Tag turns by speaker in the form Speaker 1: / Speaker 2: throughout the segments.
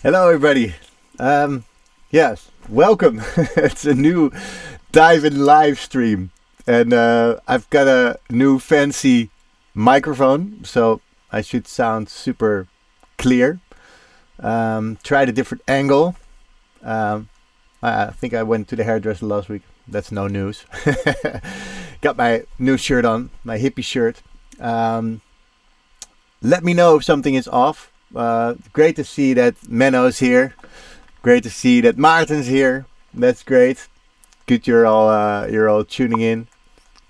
Speaker 1: Hello everybody. Yes, welcome. It's a new dive-in live stream. And I've got a new fancy microphone, so I should sound super clear. Tried a different angle. I think I went to the hairdresser last week. That's no news. Got my new shirt on, my hippie shirt. Let me know if something is off. Great to see that Menno's here. Great to see that Maarten's here. That's great. Good, you're all tuning in.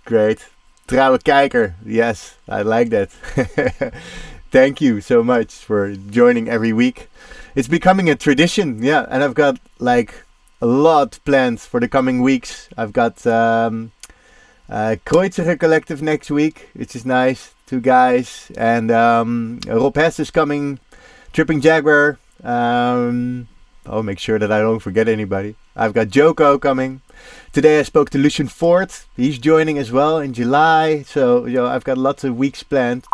Speaker 1: Great. Trouwe kijker. Yes, I like that. Thank you so much for joining every week. It's becoming a tradition, yeah. And I've got like a lot planned for the coming weeks. I've got Kreutzige Collective next week, which is nice. 2 guys. And Rob Hess is coming. Tripping Jaguar. I'll make sure that I don't forget anybody. I've got Joko coming. Today I spoke to Lucien Ford. He's joining as well in July. So I've got lots of weeks planned.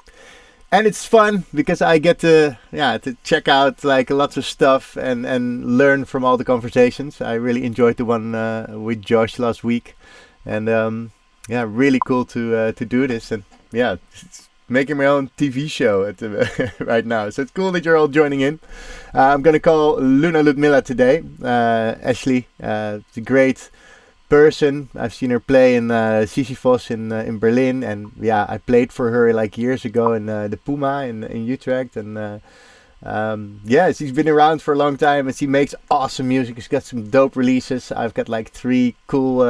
Speaker 1: And it's fun because I get to check out like lots of stuff and learn from all the conversations. I really enjoyed the one with Josh last week. And really cool to do this. And yeah, it's making my own TV show right now. So it's cool that you're all joining in. I'm going to call Luna Ludmila today. Ashley, it's a great person. I've seen her play in Sisyphos in Berlin. And yeah, I played for her like years ago in the Puma in Utrecht. And she's been around for a long time and she makes awesome music. She's got some dope releases. I've got like 3 cool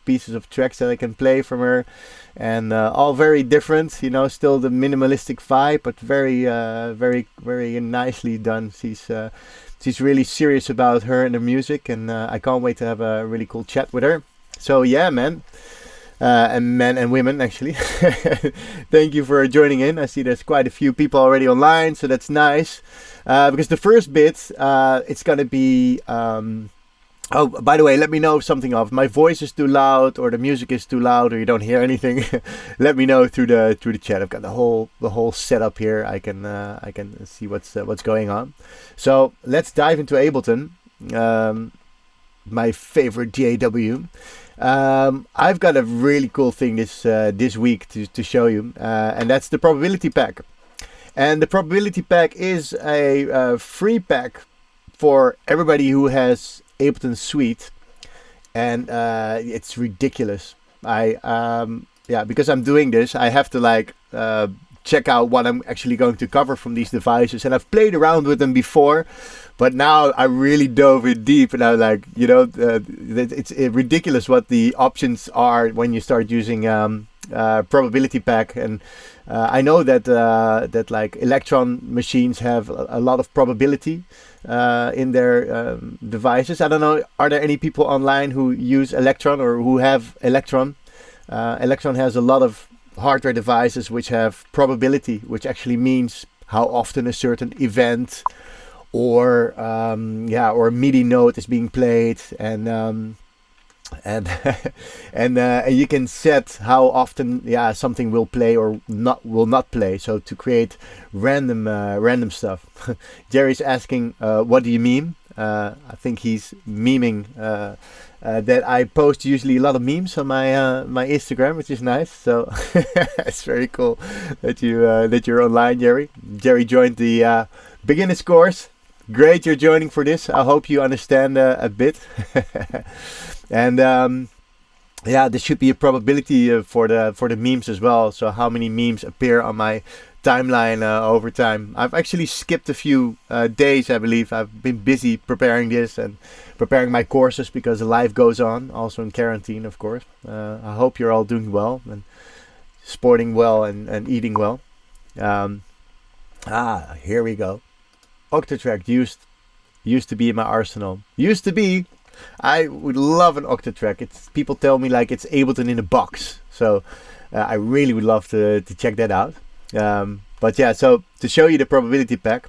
Speaker 1: pieces of tracks that I can play from her. And all very different, still the minimalistic vibe, but very, very, very nicely done. She's really serious about her and her music, and I can't wait to have a really cool chat with her. So yeah, man, and men and women actually. Thank you for joining in. I see there's quite a few people already online, so that's nice. Because the first bit, it's gonna be. Oh, by the way, let me know if something off. My voice is too loud, or the music is too loud, or you don't hear anything. Let me know through the chat. I've got the whole setup here. I can see what's going on. So let's dive into Ableton, my favorite DAW. I've got a really cool thing this week to show you, and that's the probability pack. And the probability pack is a free pack for everybody who has Ableton Suite, and it's ridiculous. Because I'm doing this, I have to check out what I'm actually going to cover from these devices, and I've played around with them before, but now I really dove in deep, and I'm like, it's ridiculous what the options are when you start using probability pack. And I know that like Electron machines have a lot of probability in their devices. I don't know, are there any people online who use Electron or who have Electron? Electron has a lot of hardware devices which have probability, which actually means how often a certain event or a MIDI note is being played, and you can set how often something will play or will not play. So to create random stuff. Jerry's asking, what do you meme? I think he's memeing that I post usually a lot of memes on my Instagram, which is nice. So it's very cool that you're online, Jerry. Jerry joined the beginners course. Great, you're joining for this. I hope you understand a bit. And there should be a probability for the memes as well. So how many memes appear on my timeline over time. I've actually skipped a few days, I believe. I've been busy preparing this and preparing my courses because life goes on, also in quarantine, of course. I hope you're all doing well and sporting well and eating well. Here we go. Octatrack used to be in my arsenal. Used to be. I would love an Octatrack. People tell me like it's Ableton in a box. So I really would love to check that out. But yeah, so to show you the probability pack,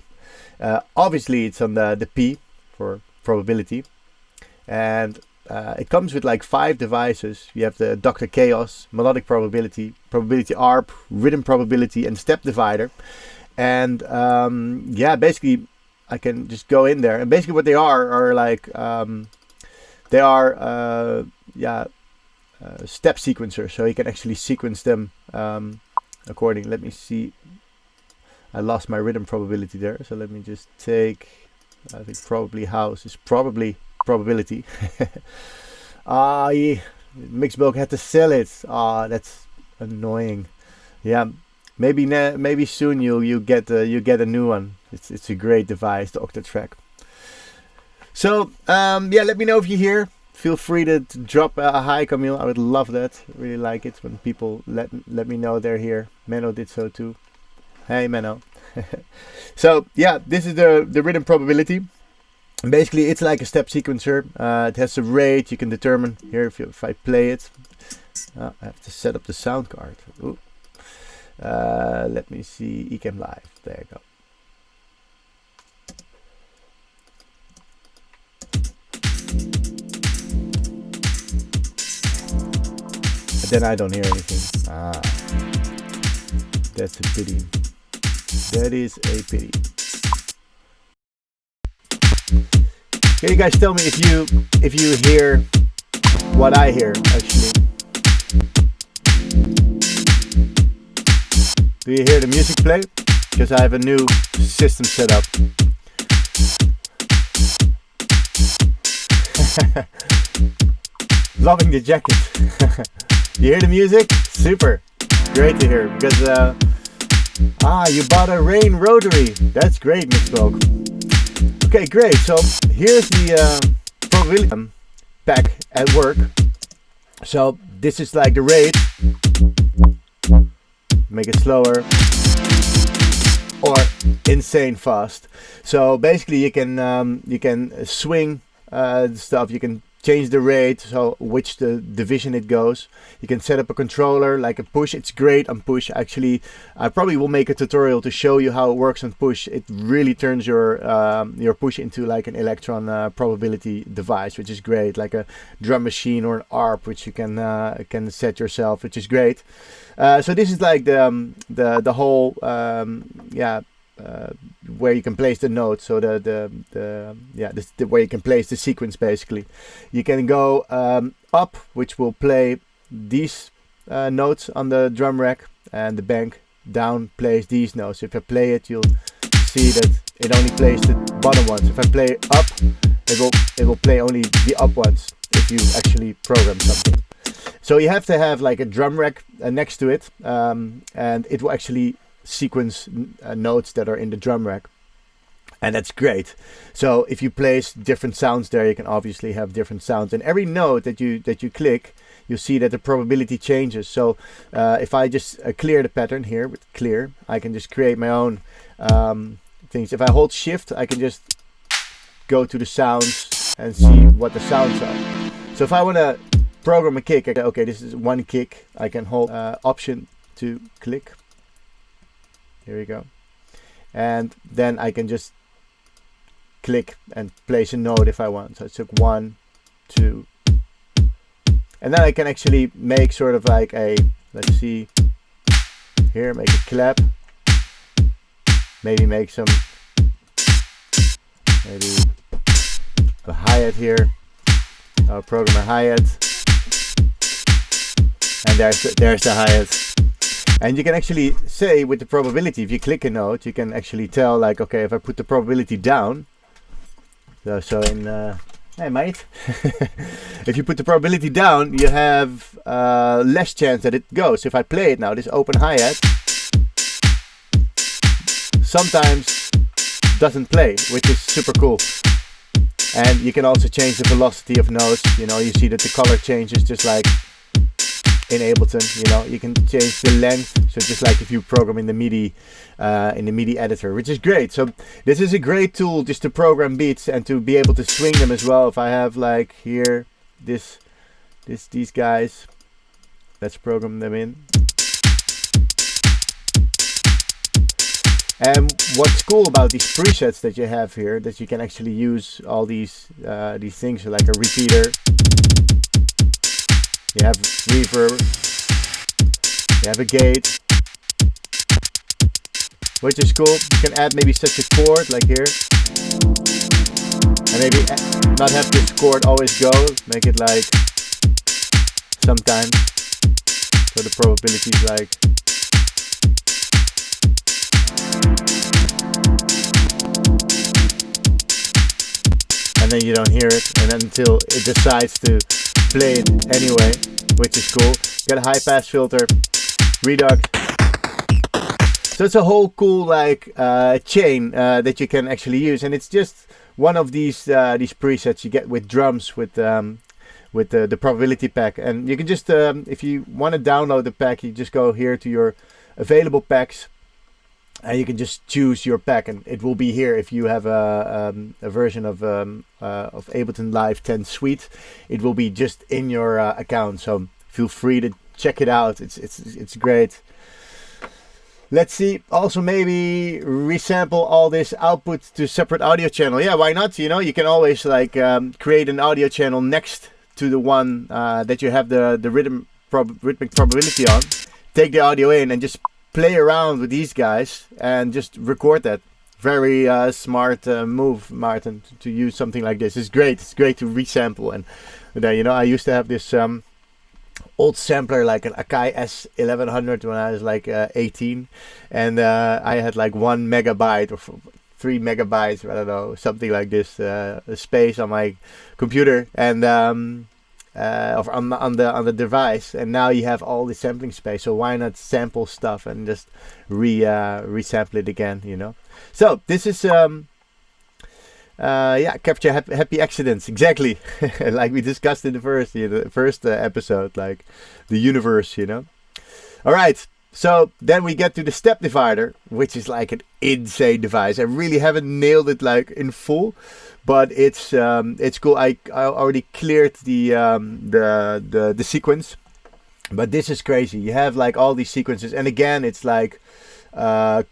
Speaker 1: obviously it's on the P for probability. And it comes with like 5 devices. You have the Dr. Chaos, melodic probability, probability ARP, rhythm probability, and step divider. And basically I can just go in there. And basically what they are like, step sequencers. So you can actually sequence them according. Let me see. I lost my rhythm probability there. So let me just take, I think probably house is probably probability. Mixbulk had to sell it. That's annoying. Yeah, maybe soon you get a new one. It's a great device, the Octatrack. So yeah, let me know if you're here. Feel free to drop a hi, Camiel. I would love that. Really like it when people let me know they're here. Menno did so too. Hey, Menno. So yeah, this is the rhythm probability. Basically, it's like a step sequencer. It has a rate. You can determine here if I play it. I have to set up the sound card. Ooh. Let me see. Ecamm Live. There you go. But then I don't hear anything. That's a pity. That is a pity. Can you guys tell me if you hear what I hear actually? Do you hear the music play? Because I have a new system set up. Loving the jacket. You hear the music? Super. Great to hear. Because you bought a Rain Rotary. That's great, Mixblog. Okay, great. So here's the probability pack at work. So this is like the rate. Make it slower or insane fast. So basically you can swing stuff. You can change the rate, so which the division it goes. You can set up a controller like a push. It's great on push. Actually, I probably will make a tutorial to show you how it works on push. It really turns your push into like an electron probability device, which is great, like a drum machine or an ARP, which you can set yourself, which is great. So this is like the whole where you can place the notes. So this where you can place the sequence. Basically, you can go up, which will play these notes on the drum rack, and the bank down plays these notes. If I play it, you'll see that it only plays the bottom ones. If I play up, it will play only the up ones. If you actually program something. So you have to have like a drum rack next to it, and it will actually sequence notes that are in the drum rack, and that's great. So if you place different sounds there, you can obviously have different sounds, and every note that you click, you see that the probability changes. So if I just clear the pattern here with clear, I can just create my own things. If I hold shift, I can just go to the sounds and see what the sounds are. So if I want to program a kick, okay, this is one kick, I can hold option to click. Here we go. And then I can just click and place a note if I want. So it's like 1, 2. And then I can actually make sort of like a, let's see, here, make a clap. Maybe make some, maybe a hi-hat here. I'll program a hi-hat. And there's the hi-hat. And you can actually say with the probability, if you click a note, you can actually tell like, okay, if I put the probability down, so in, hey mate, if you put the probability down, you have less chance that it goes. If I play it now, this open hi-hat, sometimes doesn't play, which is super cool. And you can also change the velocity of notes. You know, you see that the color changes just like in Ableton. You know, you can change the length, so just like if you program in the MIDI editor, which is great. So this is a great tool just to program beats and to be able to swing them as well. If I have like here these guys, let's program them in. And what's cool about these presets that you have here, that you can actually use all these things, so like a repeater. You have reverb, you have a gate, which is cool. You can add maybe such a chord like here, and maybe not have this chord always go, make it like sometimes, so the probability is like, and then you don't hear it, and until it decides to play it anyway, which is cool. Got a high pass filter, redux, So it's a whole cool like chain that you can actually use, and it's just one of these presets you get with drums with the probability pack. And you can just if you want to download the pack, you just go here to your available packs, and you can just choose your pack, and it will be here. If you have a version of Ableton Live 10 Suite, it will be just in your account. So feel free to check it out. It's great. Let's see. Also, maybe resample all this output to separate audio channel. Yeah, why not? You know, you can always like create an audio channel next to the one that you have the rhythmic probability on. Take the audio in and just play around with these guys and just record that. Very smart move, Martin, to use something like this. It's great. It's great to resample. And you know, I used to have this old sampler, like an Akai S1100 when I was like 18, and I had like 1 megabyte or 3 megabytes, I don't know, something like this space on my computer, and or on the device. And now you have all the sampling space, so why not sample stuff and just resample it again, you know? So this is yeah, capture happy accidents, exactly. Like we discussed in the first episode, like the universe, you know. All right, so then we get to the step divider, which is like an insane device. I really haven't nailed it like in full, but it's cool. I already cleared the sequence, but this is crazy. You have like all these sequences, and again, it's like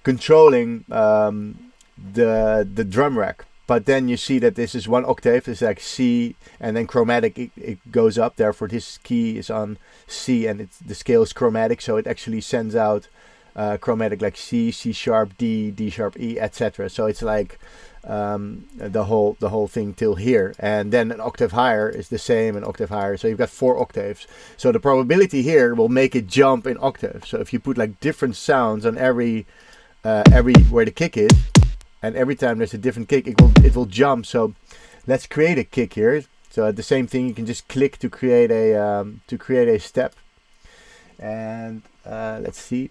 Speaker 1: controlling the drum rack. But then you see that this is 1 octave. It's like C, and then chromatic. It goes up. Therefore, this key is on C, and the scale is chromatic, so it actually sends out chromatic like C, C sharp, D, D sharp, E, etc. So it's like the whole thing till here, and then an octave higher is the same, an octave higher. So you've got 4 octaves. So the probability here will make it jump in octaves. So if you put like different sounds on every where the kick is, and every time there's a different kick, it will jump. So let's create a kick here. So the same thing, you can just click to create a step, and let's see,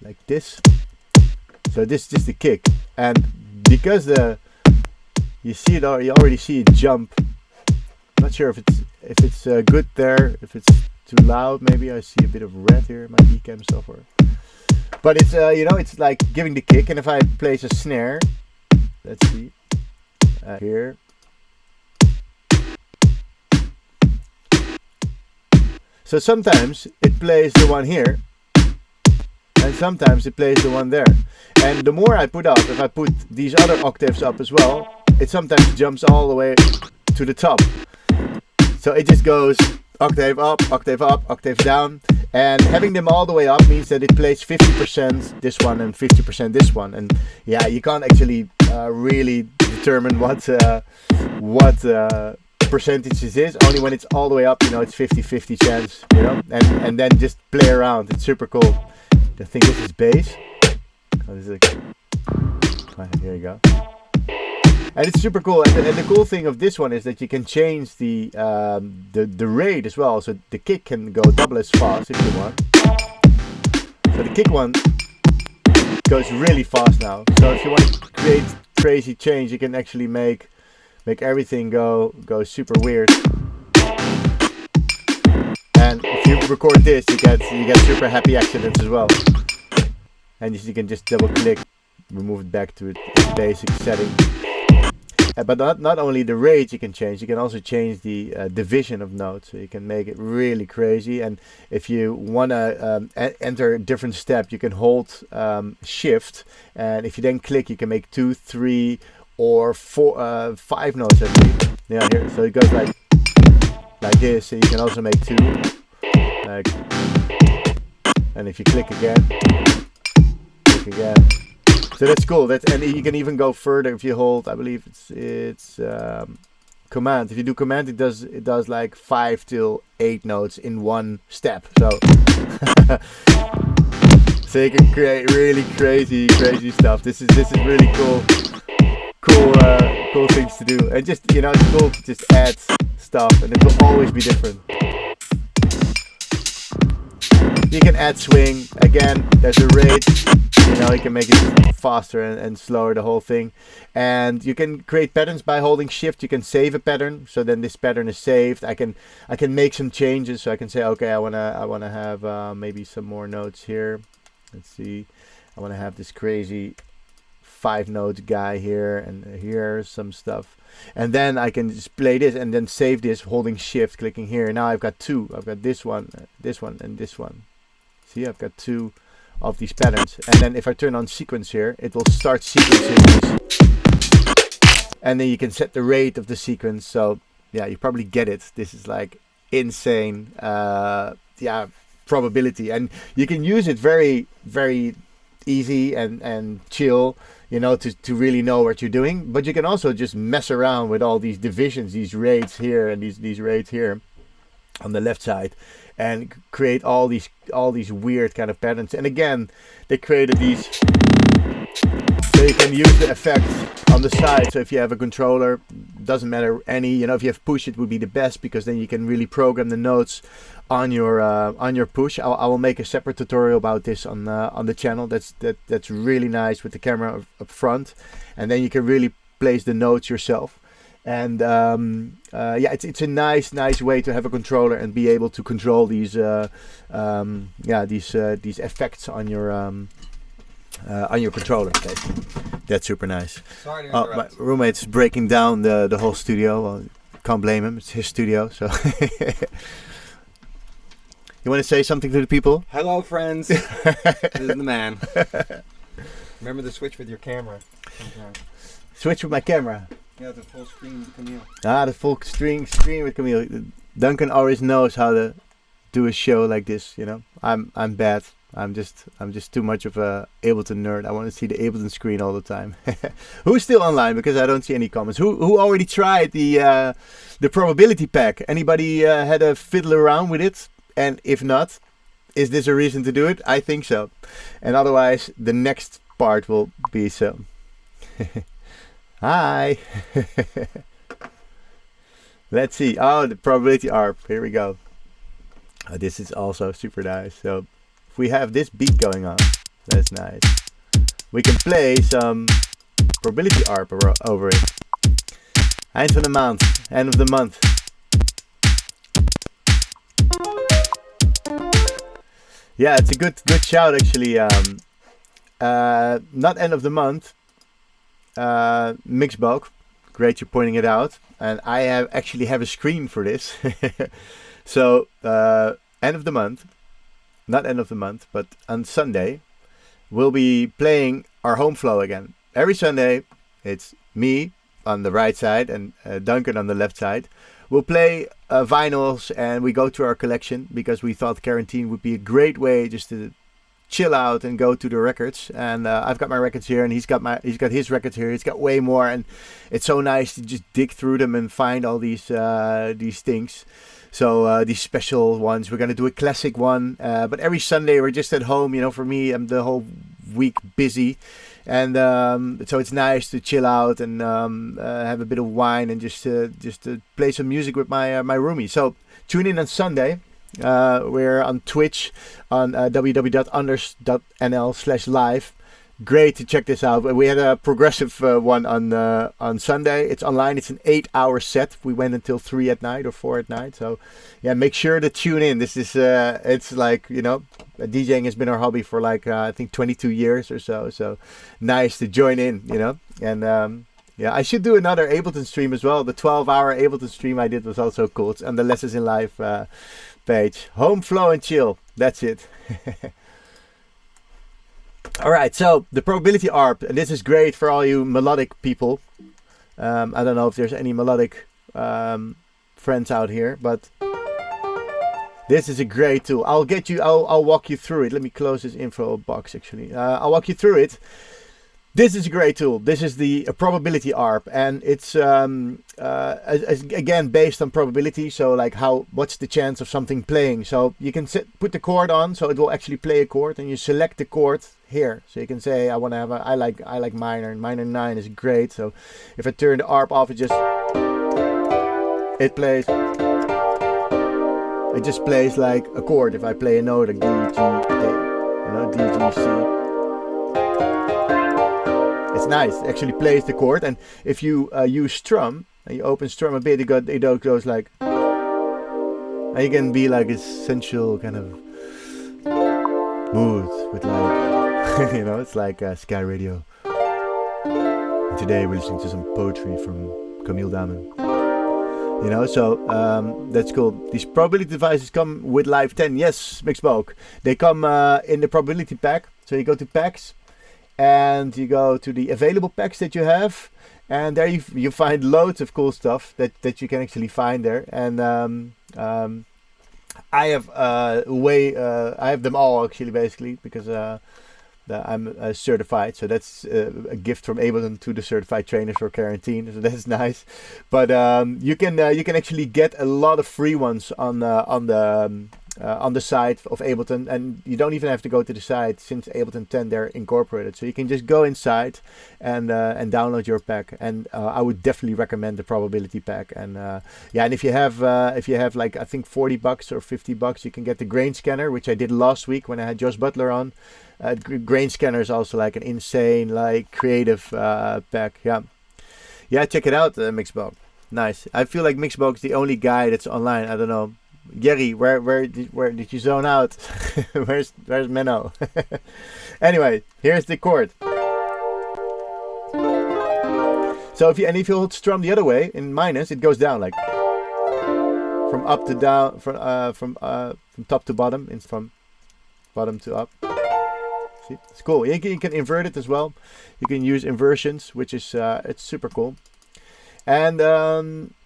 Speaker 1: like this. So this is just the kick, and because you see it, you already see it jump. I'm not sure if it's good there. If it's too loud, maybe I see a bit of red here in my Ecamm software. But it's you know, it's like giving the kick, and if I place a snare, let's see, here. So sometimes it plays the one here, and sometimes it plays the one there. And the more I put up, if I put these other octaves up as well, it sometimes jumps all the way to the top. So it just goes octave up, octave down. And having them all the way up means that it plays 50% this one and 50% this one. And yeah, you can't actually really determine what percentage this is. Only when it's all the way up, you know, it's 50-50 chance, you know. And then just play around. It's super cool. I think this is bass. Oh, this is here you go. And it's super cool. And the cool thing of this one is that you can change the rate as well. So the kick can go double as fast if you want. So the kick one goes really fast now. So if you want to create crazy change, you can actually make everything go super weird. And if you record this, you get super happy accidents as well. And you can just double click, remove it back to its basic setting. But not only the rate you can change, you can also change the division of notes. So you can make it really crazy. And if you want to enter a different step, you can hold shift. And if you then click, you can make 2, 3, or 4, 5 notes at least. Yeah, here. So it goes like this. So you can also make 2. Like, and if you click again. So that's cool. And you can even go further if you hold. I believe it's command. If you do command, it does like 5 till 8 notes in one step. So so you can create really crazy stuff. This is really cool things to do. And just, you know, it's cool to just add stuff, and it will always be different. You can add swing. Again, there's a rate. You know, you can make it faster and slower, the whole thing. And you can create patterns by holding shift. You can save a pattern, so then this pattern is saved. I can make some changes, so I can say, okay, I wanna have maybe some more notes here. Let's see. I wanna have this crazy 5-note guy here, and here's some stuff. And then I can just play this and then save this holding shift, clicking here. Now I've got two. I've got this one, and this one. See, I've got two of these patterns. And then if I turn on sequence here, it will start sequencing these. And then you can set the rate of the sequence. So yeah, you probably get it. This is like insane, yeah, probability. And you can use it very, very easy and chill, you know, to really know what you're doing. But you can also just mess around with all these divisions, these rates here and these rates here on the left side, and create all these weird kind of patterns. And again, they created these so you can use the effects on the side. So if you have a controller, doesn't matter any, you know, if you have push, it would be the best, because then you can really program the notes on your push. I will make a separate tutorial about this on the channel. That's really nice with the camera up front, and then you can really place the notes yourself. And yeah, it's a nice way to have a controller and be able to control these yeah, these effects on your controller. That's super nice.
Speaker 2: Sorry to interrupt.
Speaker 1: My roommate's breaking down the whole studio. Well, can't blame him. It's his studio, so. You want to say something to the people?
Speaker 2: Hello, friends. This is the man. Remember to switch with your camera sometimes.
Speaker 1: Switch with my camera.
Speaker 2: Yeah, the full screen with Camiel.
Speaker 1: Ah, the full screen with Camiel. Duncan always knows how to do a show like this. You know, I'm bad. I'm just too much of a Ableton nerd. I want to see the Ableton screen all the time. Who's still online? Because I don't see any comments. Who already tried the probability pack? Anybody had a fiddle around with it? And if not, is this a reason to do it? I think so. And otherwise, the next part will be so. Hi. Let's see. Oh, the probability ARP. Here we go. Oh, this is also super nice. So if we have this beat going on, that's nice. We can play some probability ARP over it. Eind van de maand. End of the month. Yeah, it's a good shout actually. Not end of the month. Mixed bulk. Great, you're pointing it out. And I actually have a screen for this. So end of the month, not end of the month, but on Sunday, we'll be playing our home flow again. Every Sunday, it's me on the right side and Duncan on the left side. We'll play vinyls, and we go through our collection because we thought quarantine would be a great way just to chill out and go to the records. And I've got my records here, and he's got his records here. He's got way more, and it's so nice to just dig through them and find all these things. So these special ones, we're gonna do a classic one, but every Sunday we're just at home. You know, for me, I'm the whole week busy. And so it's nice to chill out and have a bit of wine and just to play some music with my roomie. So tune in on Sunday. We're on Twitch on www.unders.nl/live. Great to check this out. We had a progressive one on Sunday. It's online. It's an 8-hour set. We went until 3 at night or 4 at night. So yeah, make sure to tune in. This is it's like, you know, DJing has been our hobby for like I think 22 years or so. So nice to join in, you know. And yeah, I should do another Ableton stream as well. The 12-hour Ableton stream I did was also cool. It's on the Lessons in Life page. Home flow and chill. That's it. All right, so the probability ARP, and this is great for all you melodic people. I don't know if there's any melodic friends out here, but this is a great tool. I'll walk you through it. Let me close this info box actually. I'll walk you through it. This is a great tool. This is the probability ARP, and it's again based on probability. So like what's the chance of something playing? So you can put the chord on, so it will actually play a chord, and you select the chord here. So you can say I want to have I like minor, and minor 9 is great. So if I turn the ARP off, it plays it just plays like a chord. If I play a note like D, G, A, D, G, C. It's nice. It actually plays the chord. And if you use strum, and you open strum a bit, it goes like... And you can be like a sensual kind of mood with like... it's like Sky Radio. And today we're listening to some poetry from Camiel Daamen. So that's cool. These probability devices come with Live 10. Yes, Mixbulk. They come in the probability pack. So you go to packs and you go to the available packs that you have. And there you find loads of cool stuff that you can actually find there. And I have I have them all actually, basically, because I'm certified, so that's a gift from Ableton to the certified trainers for quarantine. So that's nice. But you can actually get a lot of free ones on the site of Ableton, and you don't even have to go to the site since Ableton 10 they're incorporated. So you can just go inside and download your pack. And I would definitely recommend the probability pack. And and if you have like I think $40 or $50, you can get the grain scanner, which I did last week when I had Josh Butler on. Grain scanner is also like an insane, like creative pack. Yeah, check it out, Mixbulk. Nice. I feel like Mixbulk is the only guy that's online. I don't know. Jerry, where did you zone out? where's Menno? Anyway, here's the chord. So if you hold strum the other way in minus, it goes down like from up to down, from top to bottom, and from bottom to up. See, it's cool. You can invert it as well. You can use inversions, which is it's super cool. And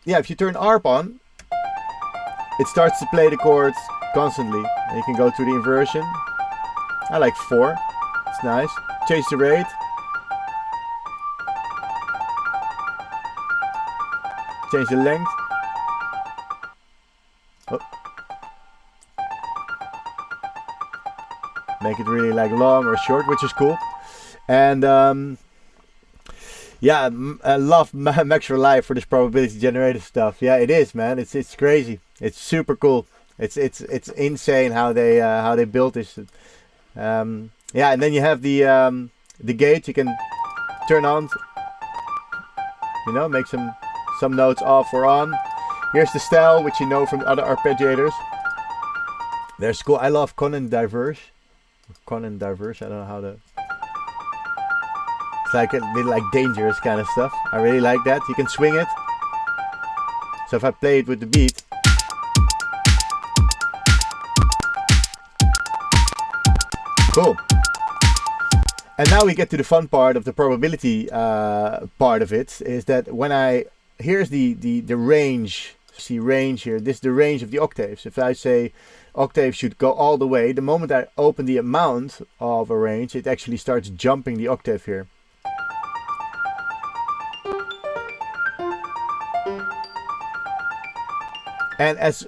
Speaker 1: if you turn ARP on, it starts to play the chords constantly. And you can go to the inversion. I like 4. It's nice. Change the rate. Change the length. Oh. Make it really like long or short, which is cool. And I love Max for Live for this probability generator stuff. Yeah, it is, man. It's crazy. It's super cool. It's insane how they built this. And then you have the gate. You can turn on. Make some notes off or on. Here's the style, which you know from other arpeggiators. There's cool. I love Conan Diverse. I don't know how to. It's like a bit like dangerous kind of stuff. I really like that. You can swing it. So if I play it with the beat. Cool. And now we get to the fun part of the probability part of it. Is that here's the range. See range here. This is the range of the octaves. If I say octaves should go all the way, the moment I open the amount of a range, it actually starts jumping the octave here. And as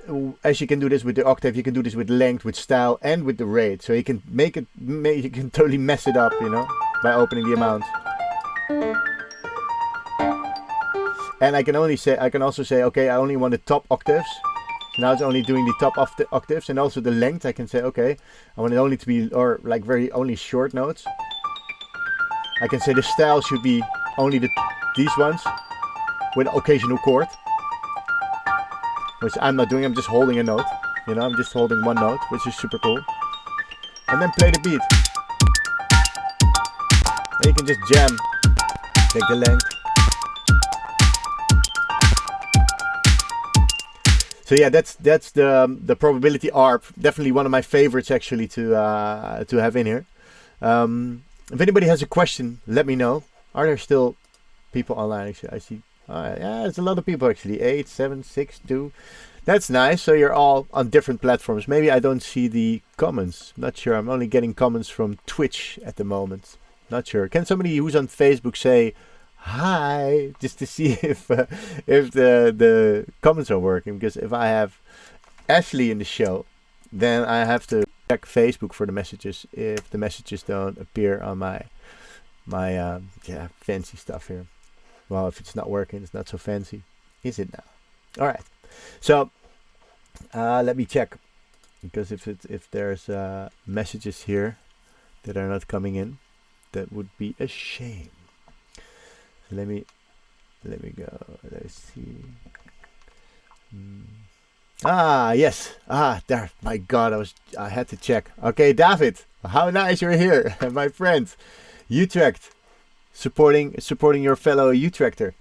Speaker 1: you can do this with the octave, you can do this with length, with style, and with the rate. So you can you can totally mess it up, by opening the amount. And I can also say, okay, I only want the top octaves. So now it's only doing the top octaves, and also the length. I can say, okay, I want it only to be, or like only short notes. I can say the style should be only these ones with occasional chord. Which I'm not doing, I'm just holding a note. I'm just holding one note, which is super cool. And then play the beat. And you can just jam. Take the length. So yeah, that's the probability ARP. Definitely one of my favorites actually to have in here. If anybody has a question, let me know. Are there still people online? Actually, I see. There's a lot of people actually. 8, 7, 6, 2. That's nice. So you're all on different platforms. Maybe I don't see the comments. Not sure. I'm only getting comments from Twitch at the moment. Not sure. Can somebody who's on Facebook say hi, just to see if the comments are working? Because if I have Ashley in the show, then I have to check Facebook for the messages if the messages don't appear on my fancy stuff here. Well, if it's not working, it's not so fancy, is it now? All right. So Let me check, because if there's messages here that are not coming in, that would be a shame. So let me go. Let's see. Yes. There. My God, I had to check. Okay, David, how nice you're here, my friend. Utrecht, supporting your fellow Utrechter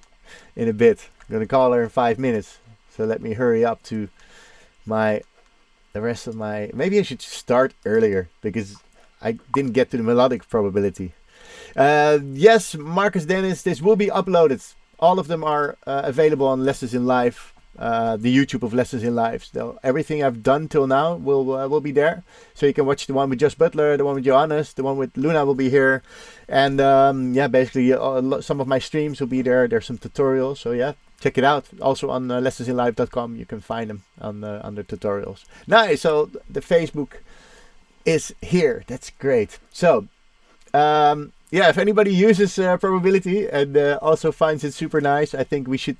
Speaker 1: in a bit. I'm gonna call her in 5 minutes. So let me hurry up to the rest of my. Maybe I should start earlier because I didn't get to the melodic probability. Yes, Marcus Dennis, this will be uploaded. All of them are available on Lessons in Life. The YouTube of Lessons in Life. So everything I've done till now will be there. So you can watch the one with Just Butler, the one with Johannes, the one with Luna will be here. And yeah, basically some of my streams will be there. There's some tutorials. So yeah, check it out. Also on lessonsinlife.com you can find them under tutorials. Nice. So the Facebook is here. That's great. So yeah, if anybody uses probability and also finds it super nice, I think we should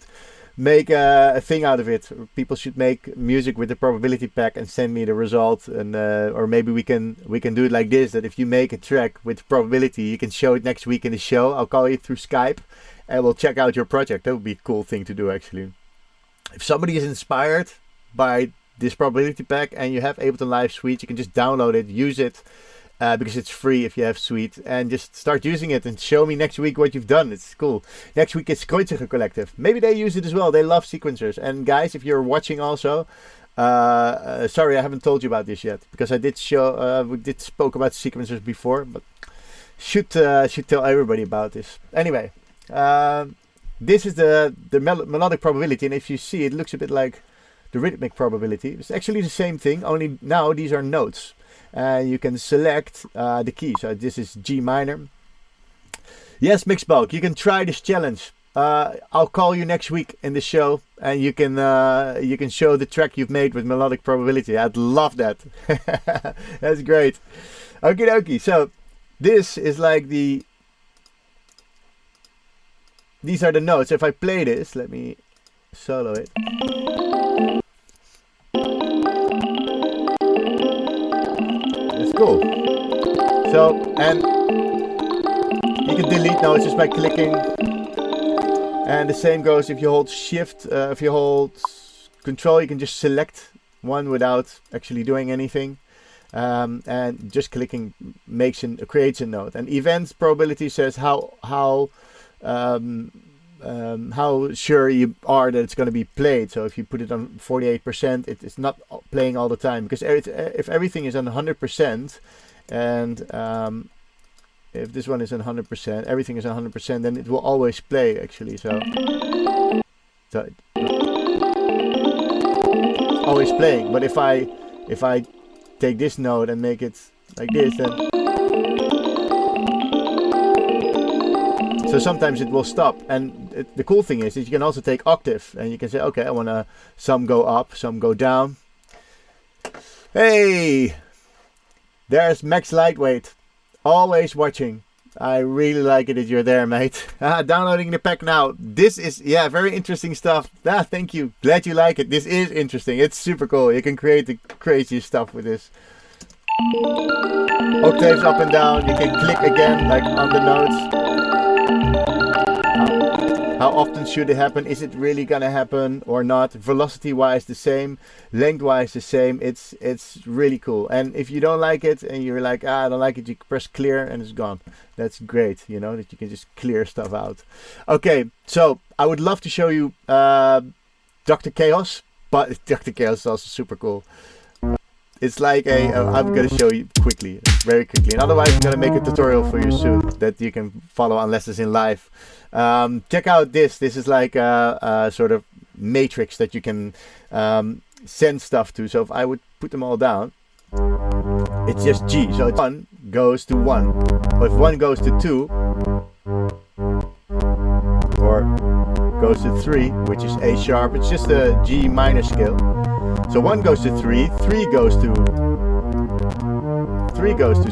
Speaker 1: make a thing out of it. People should make music with the probability pack and send me the result, and or maybe we can do it like this, that if you make a track with probability, you can show it next week in the show. I'll call you through Skype and we'll check out your project. That would be a cool thing to do, actually. If somebody is inspired by this probability pack and you have Ableton Live Suite, you can just download it, use it, because it's free if you have Suite, and just start using it and show me next week what you've done. It's cool. Next week it's Kreuziger Collective. Maybe they use it as well. They love sequencers. And guys, if you're watching also, sorry I haven't told you about this yet, because I did we did spoke about sequencers before, but should tell everybody about this. Anyway, this is the melodic probability, and if you see, it looks a bit like the rhythmic probability. It's actually the same thing, only now these are notes. You can select the key. So this is G minor. Yes, Mixbulk, you can try this challenge. I'll call you next week in the show, and you can show the track you've made with melodic probability. I'd love that. That's great. Okie dokie. So this is like these are the notes. If I play this, let me solo it. Cool. So, and you can delete notes just by clicking, and the same goes if you hold shift. If you hold control, you can just select one without actually doing anything, and just clicking creates a note. And events probability says how sure you are that it's going to be played. So if you put it on 48%, it's not playing all the time, because if everything is on 100%, and if this one is on 100%, everything is on 100%, then it will always play, actually. So it's always playing. But if I take this note and make it like this, then so sometimes it will stop. And the cool thing is that you can also take octave, and you can say, okay, I want to some go up, some go down. Hey, there's Max Lightweight, always watching. I really like it that you're there, mate. Downloading the pack now. This is, yeah, very interesting stuff. Thank you. Glad you like it. This is interesting. It's super cool. You can create the craziest stuff with this. Octaves up and down. You can click again, like on the notes. How often should it happen? Is it really gonna happen or not? Velocity wise the same, length wise the same. It's really cool. And if you don't like it and you're like, I don't like it, you press clear and it's gone. That's great, you know, that you can just clear stuff out. Okay, so I would love to show you Dr. Chaos, but Dr. Chaos is also super cool. It's like I'm gonna show you very quickly, and otherwise I'm gonna make a tutorial for you soon that you can follow on Lessons in Life. Check out this. This is like a sort of matrix that you can send stuff to. So if I would put them all down, it's just G. So it's 1 goes to 1. But if 1 goes to 2, or goes to 3, which is A sharp, it's just a G minor scale. So 1 goes to 3, 3 goes to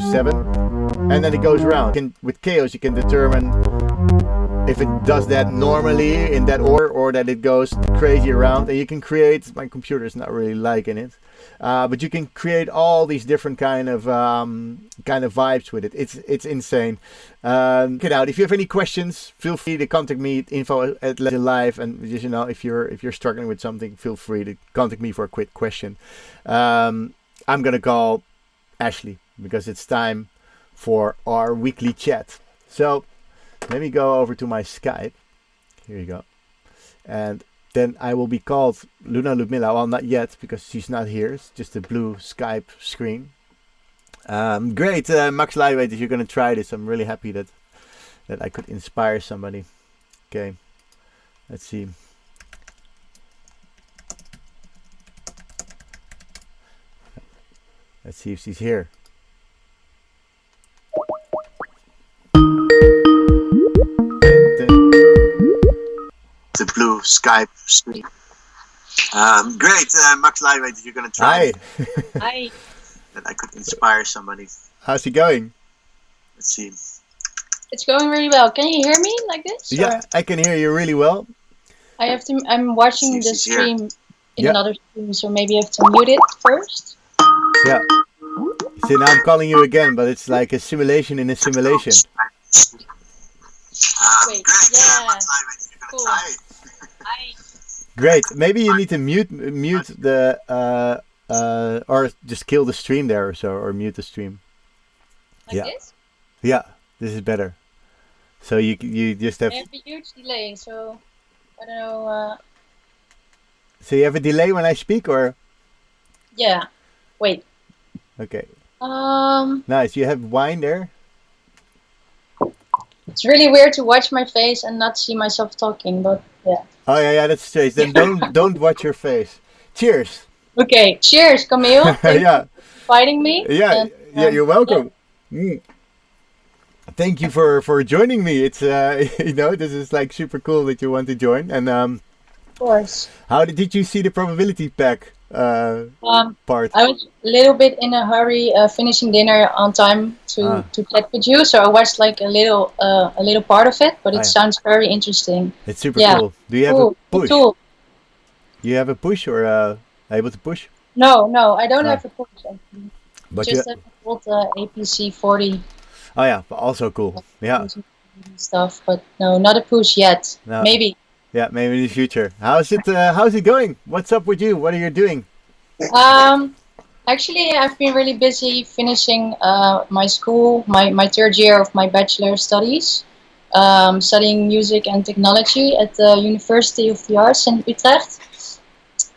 Speaker 1: 7, and then it goes round. With Chaos you can determine if it does that normally in that order or that it goes crazy around. And you can create, my computer is not really liking it, but you can create all these different kind of vibes with it. It's insane. Check it out. If you have any questions, feel free to contact me, info@legendlive, and just, if you're struggling with something, feel free to contact me for a quick question. I'm gonna call Ashley because it's time for our weekly chat. So let me go over to my Skype. Here you go. And then I will be called Luna Ludmila. Well, not yet because she's not here. It's just a blue Skype screen. Great, Max Lightweight, if you're going to try this, I'm really happy that I could inspire somebody. Okay, let's see. Let's see if she's here. The blue Skype screen. Great, Max Lightweight, if you're going to try. Hi.
Speaker 3: Hi.
Speaker 1: That I could inspire somebody. How's it going? Let's see.
Speaker 3: It's going really well. Can you hear me like this?
Speaker 1: Yeah, I can hear you really well.
Speaker 3: I'm watching the stream in another stream, so maybe I have to mute it first.
Speaker 1: Yeah. See, now I'm calling you again, but it's like a simulation in a simulation.
Speaker 3: Wait, yeah. Cool. Hi.
Speaker 1: Great. Maybe you need to mute the or just kill the stream there or so, or mute the stream.
Speaker 3: Like this?
Speaker 1: Yeah, this is better. So you just have.
Speaker 3: I have a huge delay, so I don't know.
Speaker 1: So you have a delay when I speak, or?
Speaker 3: Yeah. Wait.
Speaker 1: Okay. Nice. You have wine there.
Speaker 3: It's really weird to watch my face and not see myself talking, but yeah.
Speaker 1: Oh yeah, that's strange. Then don't watch your face. Cheers.
Speaker 3: Okay, cheers, Camiel.
Speaker 1: Yeah.
Speaker 3: Fighting me.
Speaker 1: Yeah, yeah, you're welcome. Yeah. Thank you for joining me. It's this is like super cool that you want to join. And
Speaker 3: of course.
Speaker 1: How did you see the probability pack part?
Speaker 3: I was a little bit in a hurry, finishing dinner on time to chat with you, so I watched like a little part of it, but it sounds very interesting.
Speaker 1: It's super cool. Do you have a push? Cool. You have a push or able to push?
Speaker 3: No, I don't have a push. But just have a old APC 40.
Speaker 1: Oh yeah, also cool. Yeah.
Speaker 3: Stuff, but no, not a push yet. No. Maybe.
Speaker 1: Yeah, maybe in the future. How's it going? What's up with you? What are you doing?
Speaker 3: Actually, I've been really busy finishing my school, my third year of my bachelor studies, studying music and technology at the University of the Arts in Utrecht.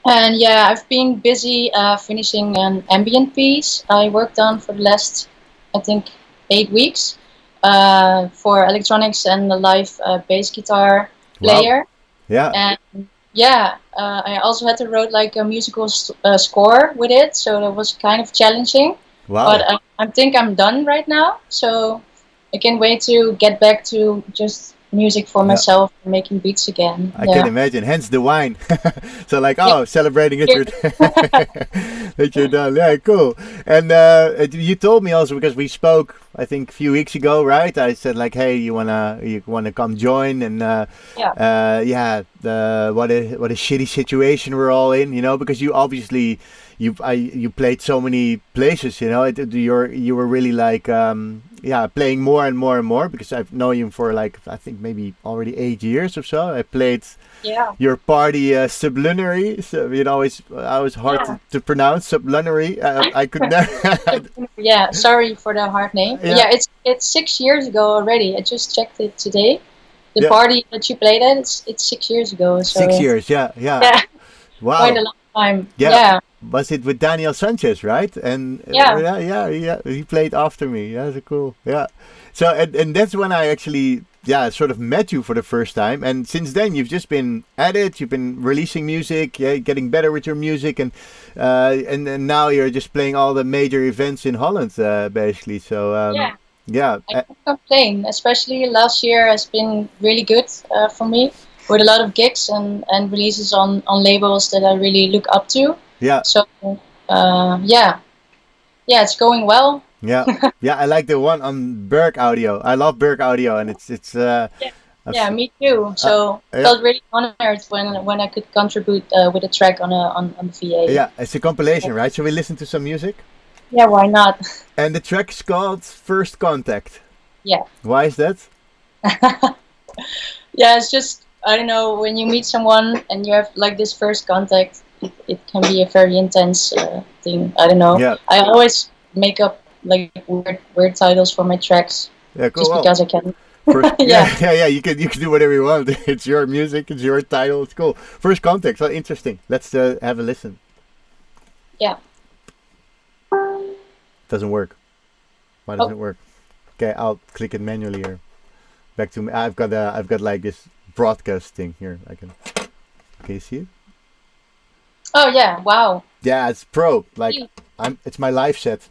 Speaker 3: And yeah, I've been busy finishing an ambient piece I worked on for the last, I think, 8 weeks for electronics and the live bass guitar player.
Speaker 1: Wow. Yeah.
Speaker 3: And yeah, I also had to write like a musical score with it, so that was kind of challenging.
Speaker 1: Wow.
Speaker 3: But I think I'm done right now, so I can't wait to get back to just music for myself and making beats again.
Speaker 1: I can imagine, hence the wine. So like, celebrating it that you're done. Yeah, cool. And you told me also, because we spoke I think a few weeks ago, right? I said like, hey, you wanna come join, and what a shitty situation we're all in, because you obviously you played so many places, you were really like playing more and more and more, because I've known you for like I think maybe already 8 years or so. I played your party Sublunary, so I was hard to pronounce Sublunary. I could never.
Speaker 3: Yeah, sorry for the hard name. Yeah, it's 6 years ago already. I just checked it today. The party that you played at, it's 6 years ago. So
Speaker 1: 6 years, yeah. Wow,
Speaker 3: quite a long time.
Speaker 1: Yeah. Was it with Daniel Sanchez, right? And he played after me. Yeah, that's cool. Yeah. So and that's when I actually sort of met you for the first time. And since then you've just been at it. You've been releasing music, getting better with your music, and now you're just playing all the major events in Holland, basically. So I can't
Speaker 3: complain. Especially last year has been really good for me, with a lot of gigs and releases on labels that I really look up to.
Speaker 1: Yeah.
Speaker 3: So, it's going well.
Speaker 1: Yeah, I like the one on Berg Audio. I love Berg Audio, and it's
Speaker 3: Yeah, me too. So
Speaker 1: yeah.
Speaker 3: felt really honored when I could contribute with a track on the VA.
Speaker 1: Yeah, it's a compilation, right? So we listen to some music.
Speaker 3: Yeah, why not?
Speaker 1: And the track is called First Contact.
Speaker 3: Yeah.
Speaker 1: Why is that?
Speaker 3: Yeah, it's just, I don't know, when you meet someone and you have like this first contact, it can be a very intense thing. I don't know.
Speaker 1: Yeah.
Speaker 3: I always make up like weird titles for my tracks
Speaker 1: Yeah, cool.
Speaker 3: just
Speaker 1: Well,
Speaker 3: because I can.
Speaker 1: first,
Speaker 3: Yeah.
Speaker 1: yeah. You can do whatever you want. It's your music. It's your title. It's cool. First Contact. Well, interesting. Let's have a listen.
Speaker 3: Yeah.
Speaker 1: Doesn't work. Why doesn't it work? Okay, I'll click it manually here. Back to me. I've got like this broadcast thing here. Can you see it?
Speaker 3: Oh yeah! Wow.
Speaker 1: Yeah, it's pro. Like it's my live set,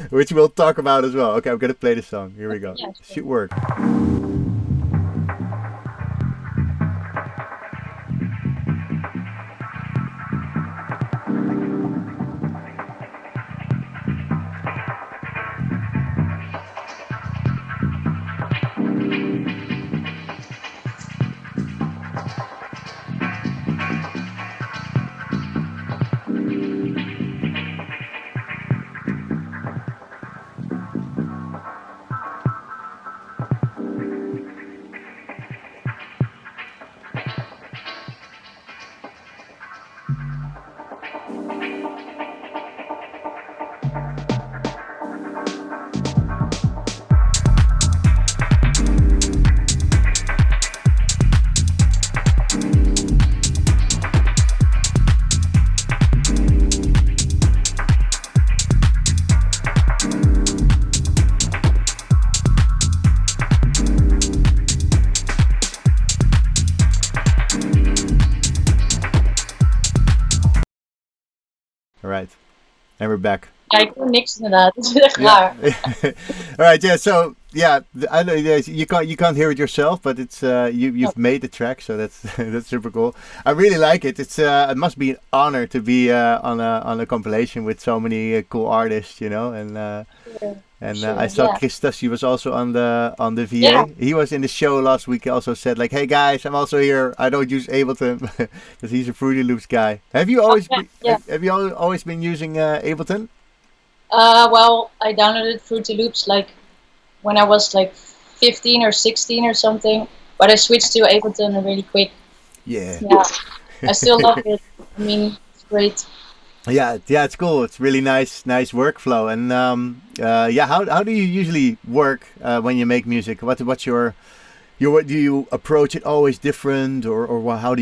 Speaker 1: which we'll talk about as well. Okay, I'm gonna play the song. Here we go.
Speaker 3: Yeah, sure.
Speaker 1: Should work. All right, and we're back.
Speaker 3: Ja, ik doe niks inderdaad. Het is weer klaar.
Speaker 1: All right, yeah. So yeah, I know you can't hear it yourself, but it's you've made the track, so that's that's super cool. I really like it. It must be an honor to be on a compilation with so many cool artists, you know. And I saw Christas. He was also on the VA.
Speaker 3: Yeah.
Speaker 1: He was in the show last week. He also said like, "Hey guys, I'm also here. I don't use Ableton because he's a Fruity Loops guy." Have you always have you always been using Ableton?
Speaker 3: Well, I downloaded Fruity Loops like when I was like 15 or 16 or something, but I switched to Ableton really quick.
Speaker 1: Yeah.
Speaker 3: Yeah, I still love it. I mean, it's great.
Speaker 1: Yeah, it's cool. It's really nice workflow. And how do you usually work when you make music? What's your do you approach it always different, or how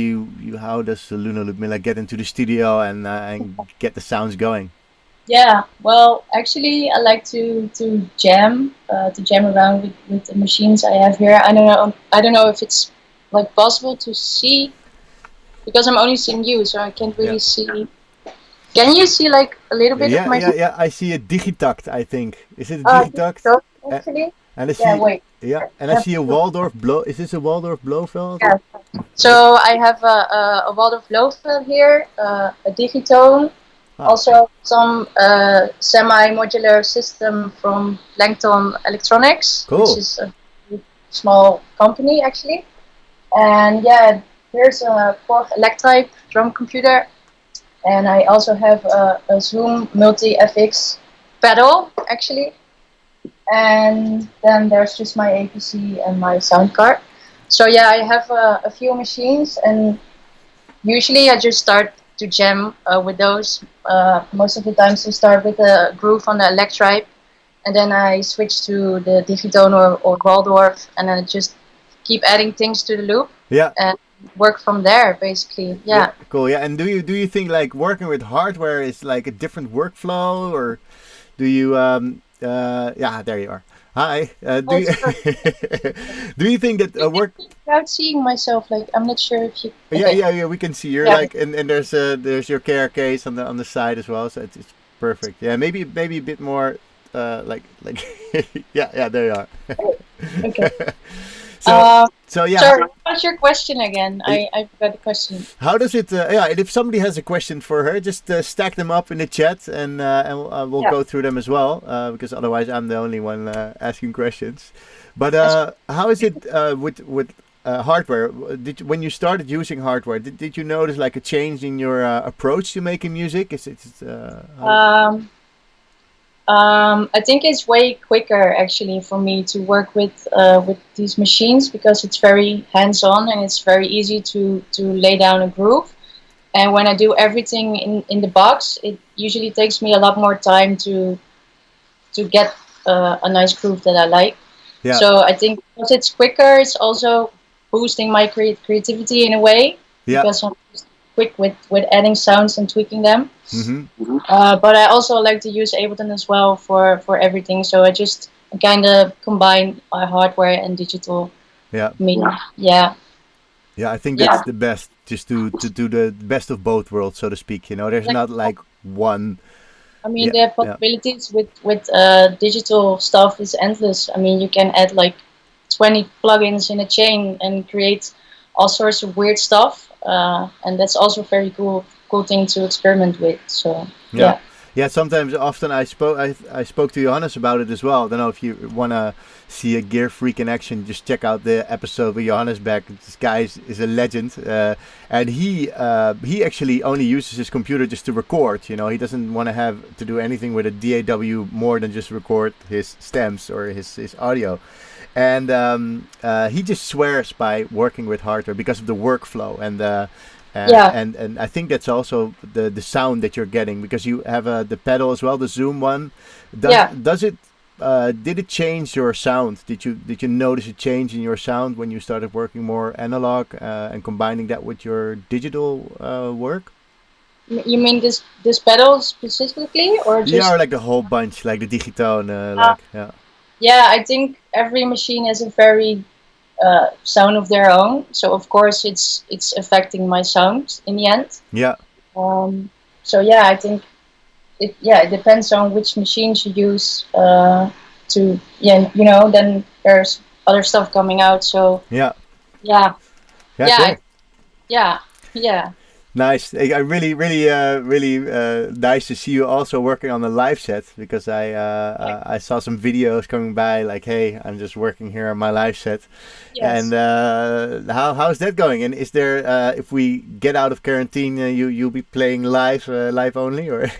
Speaker 1: does Luna Ludmila get into the studio and get the sounds going?
Speaker 3: Yeah, well, actually, I like to jam around with the machines I have here. I don't know if it's like possible to see because I'm only seeing you, so I can't really see. Can you see like a little bit of my?
Speaker 1: Yeah. I see a Digitact. I think is it a Digitact?
Speaker 3: Actually.
Speaker 1: And I see, and I see a Waldorf blow. Is this a Waldorf Blofeld?
Speaker 3: Yeah. So I have a Waldorf Blofeld here, a Digitone. Also, some semi-modular system from Plankton Electronics, which is a small company actually. And yeah, here's a Korg Electric drum computer, and I also have a Zoom Multi FX pedal actually. And then there's just my APC and my sound card. So yeah, I have a few machines, and usually I just start to jam with those. Most of the times I start with a groove on the Electric, and then I switch to the Digitone or Waldorf, and then I just keep adding things to the loop.
Speaker 1: Yeah.
Speaker 3: And work from there, basically. Yeah.
Speaker 1: Cool. Yeah. And do you think like working with hardware is like a different workflow, or do you there you are. Hi. Do you think that work?
Speaker 3: Without seeing myself, like I'm not sure if you.
Speaker 1: Okay. Yeah. We can see you're like, and there's your care case on the side as well, so it's perfect. Yeah, maybe a bit more like yeah. There you are.
Speaker 3: Okay.
Speaker 1: So yeah.
Speaker 3: Sorry, what's your question again? I forgot the question.
Speaker 1: How does it? Yeah, and if somebody has a question for her, just stack them up in the chat, and we'll
Speaker 3: Yeah.
Speaker 1: go through them as well. Because otherwise, I'm the only one asking questions. But how is it with hardware? When you started using hardware, did you notice like a change in your approach to making music? Is it?
Speaker 3: I think it's way quicker actually for me to work with these machines because it's very hands-on and it's very easy to lay down a groove. And when I do everything in the box, it usually takes me a lot more time to get a nice groove that I like.
Speaker 1: Yeah.
Speaker 3: So I think because it's quicker, it's also boosting my creativity in a way because I'm just quick with adding sounds and tweaking them.
Speaker 1: Mm-hmm.
Speaker 3: But I also like to use Ableton as well for everything. So I just kind of combine my hardware and digital.
Speaker 1: Yeah.
Speaker 3: Yeah.
Speaker 1: Yeah, I think that's the best, just to do the best of both worlds, so to speak. You know, there's not like one.
Speaker 3: I mean, the possibilities with digital stuff is endless. I mean, you can add like 20 plugins in a chain and create all sorts of weird stuff, and that's also a very cool thing to experiment with. So yeah.
Speaker 1: Yeah, often I spoke to Johannes about it as well. I don't know if you want to see a gear freak in action, just check out the episode with Johannes back. This guy is a legend, and he actually only uses his computer just to record. You know, he doesn't want to have to do anything with a DAW more than just record his stems or his audio. And he just swears by working with hardware because of the workflow and and I think that's also the sound that you're getting, because you have the pedal as well, the Zoom one. Does it did it change your sound? Did you notice a change in your sound when you started working more analog and combining that with your digital work?
Speaker 3: You mean this pedal specifically, or just
Speaker 1: or like the whole bunch, like the Digitone,
Speaker 3: Yeah, I think every machine has a very sound of their own. So of course it's affecting my sound in the end.
Speaker 1: Yeah.
Speaker 3: So yeah, I think it depends on which machines you use then there's other stuff coming out. So
Speaker 1: yeah. Nice. I really nice to see you also working on the live set, because I saw some videos coming by like, hey, I'm just working here on my live set. Yes. And how's that going? And is there if we get out of quarantine, you'll be playing live only, or?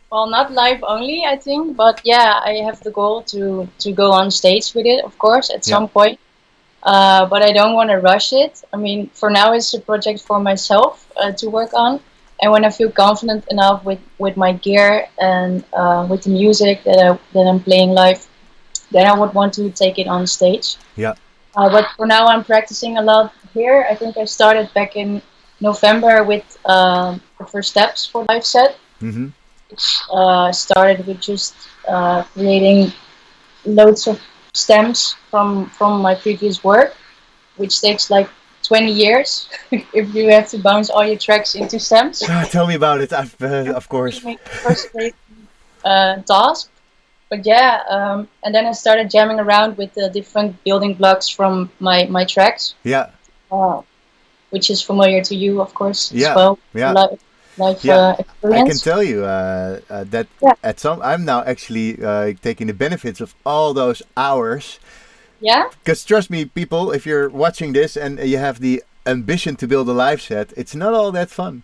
Speaker 3: Well, not live only, I think, but yeah, I have the goal to go on stage with it, of course, at some point. But I don't want to rush it. I mean, for now it's a project for myself to work on. And when I feel confident enough with my gear and with the music that I'm playing live, then I would want to take it on stage.
Speaker 1: Yeah.
Speaker 3: But for now I'm practicing a lot here. I think I started back in November with the first steps for live set.
Speaker 1: Mm-hmm.
Speaker 3: Which started with just creating loads of stems from my previous work, which takes like 20 years if you have to bounce all your tracks into stems.
Speaker 1: Tell me about it. Of course.
Speaker 3: Frustrating task, but yeah, and then I started jamming around with the different building blocks from my tracks.
Speaker 1: Yeah.
Speaker 3: Which is familiar to you, of course,
Speaker 1: as
Speaker 3: well.
Speaker 1: Yeah.
Speaker 3: Life
Speaker 1: experience. I can tell you that I'm now actually taking the benefits of all those hours.
Speaker 3: Yeah.
Speaker 1: Because trust me, people, if you're watching this and you have the ambition to build a live set, it's not all that fun.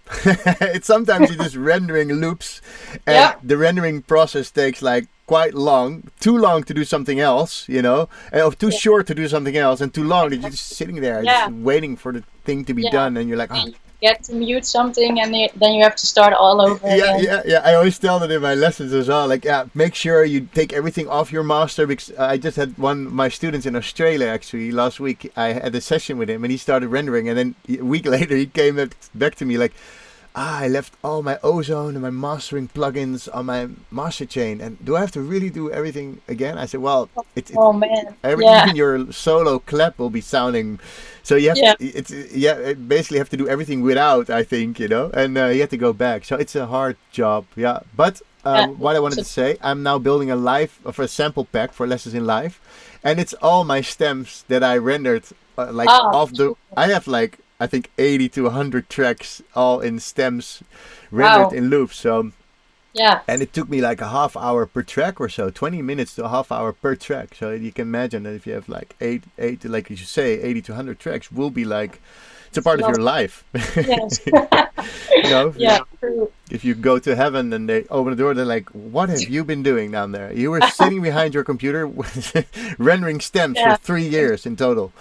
Speaker 1: It's sometimes you're just rendering loops, and the rendering process takes like quite long, too long to do something else, or too short to do something else, and too long that you're just sitting there just waiting for the thing to be done, and you're like, oh.
Speaker 3: Get to mute something, and then you have to start all over again.
Speaker 1: Yeah. I always tell that in my lessons as well. Like, make sure you take everything off your master, because I just had one of my students in Australia actually last week. I had a session with him, and he started rendering, and then a week later he came back to me like, I left all my ozone and my mastering plugins on my master chain, and do I have to really do everything again? I said, well, even your solo clap will be sounding, so you have to, basically have to do everything without, I think, and you have to go back. So it's a hard job, but what I wanted to say. I'm now building a sample pack for lessons in live, and it's all my stems that I rendered. I have like I think 80 to 100 tracks all in stems rendered in loops. So
Speaker 3: yeah,
Speaker 1: and it took me like a half hour per track or so, 20 minutes to a half hour per track. So you can imagine that if you have like eight, like you say, 80 to 100 tracks will be like, it's a part of your life.
Speaker 3: Yes.
Speaker 1: Yeah, true. If you go to heaven and they open the door, they're like, what have you been doing down there? You were sitting behind your computer rendering stems for 3 years in total.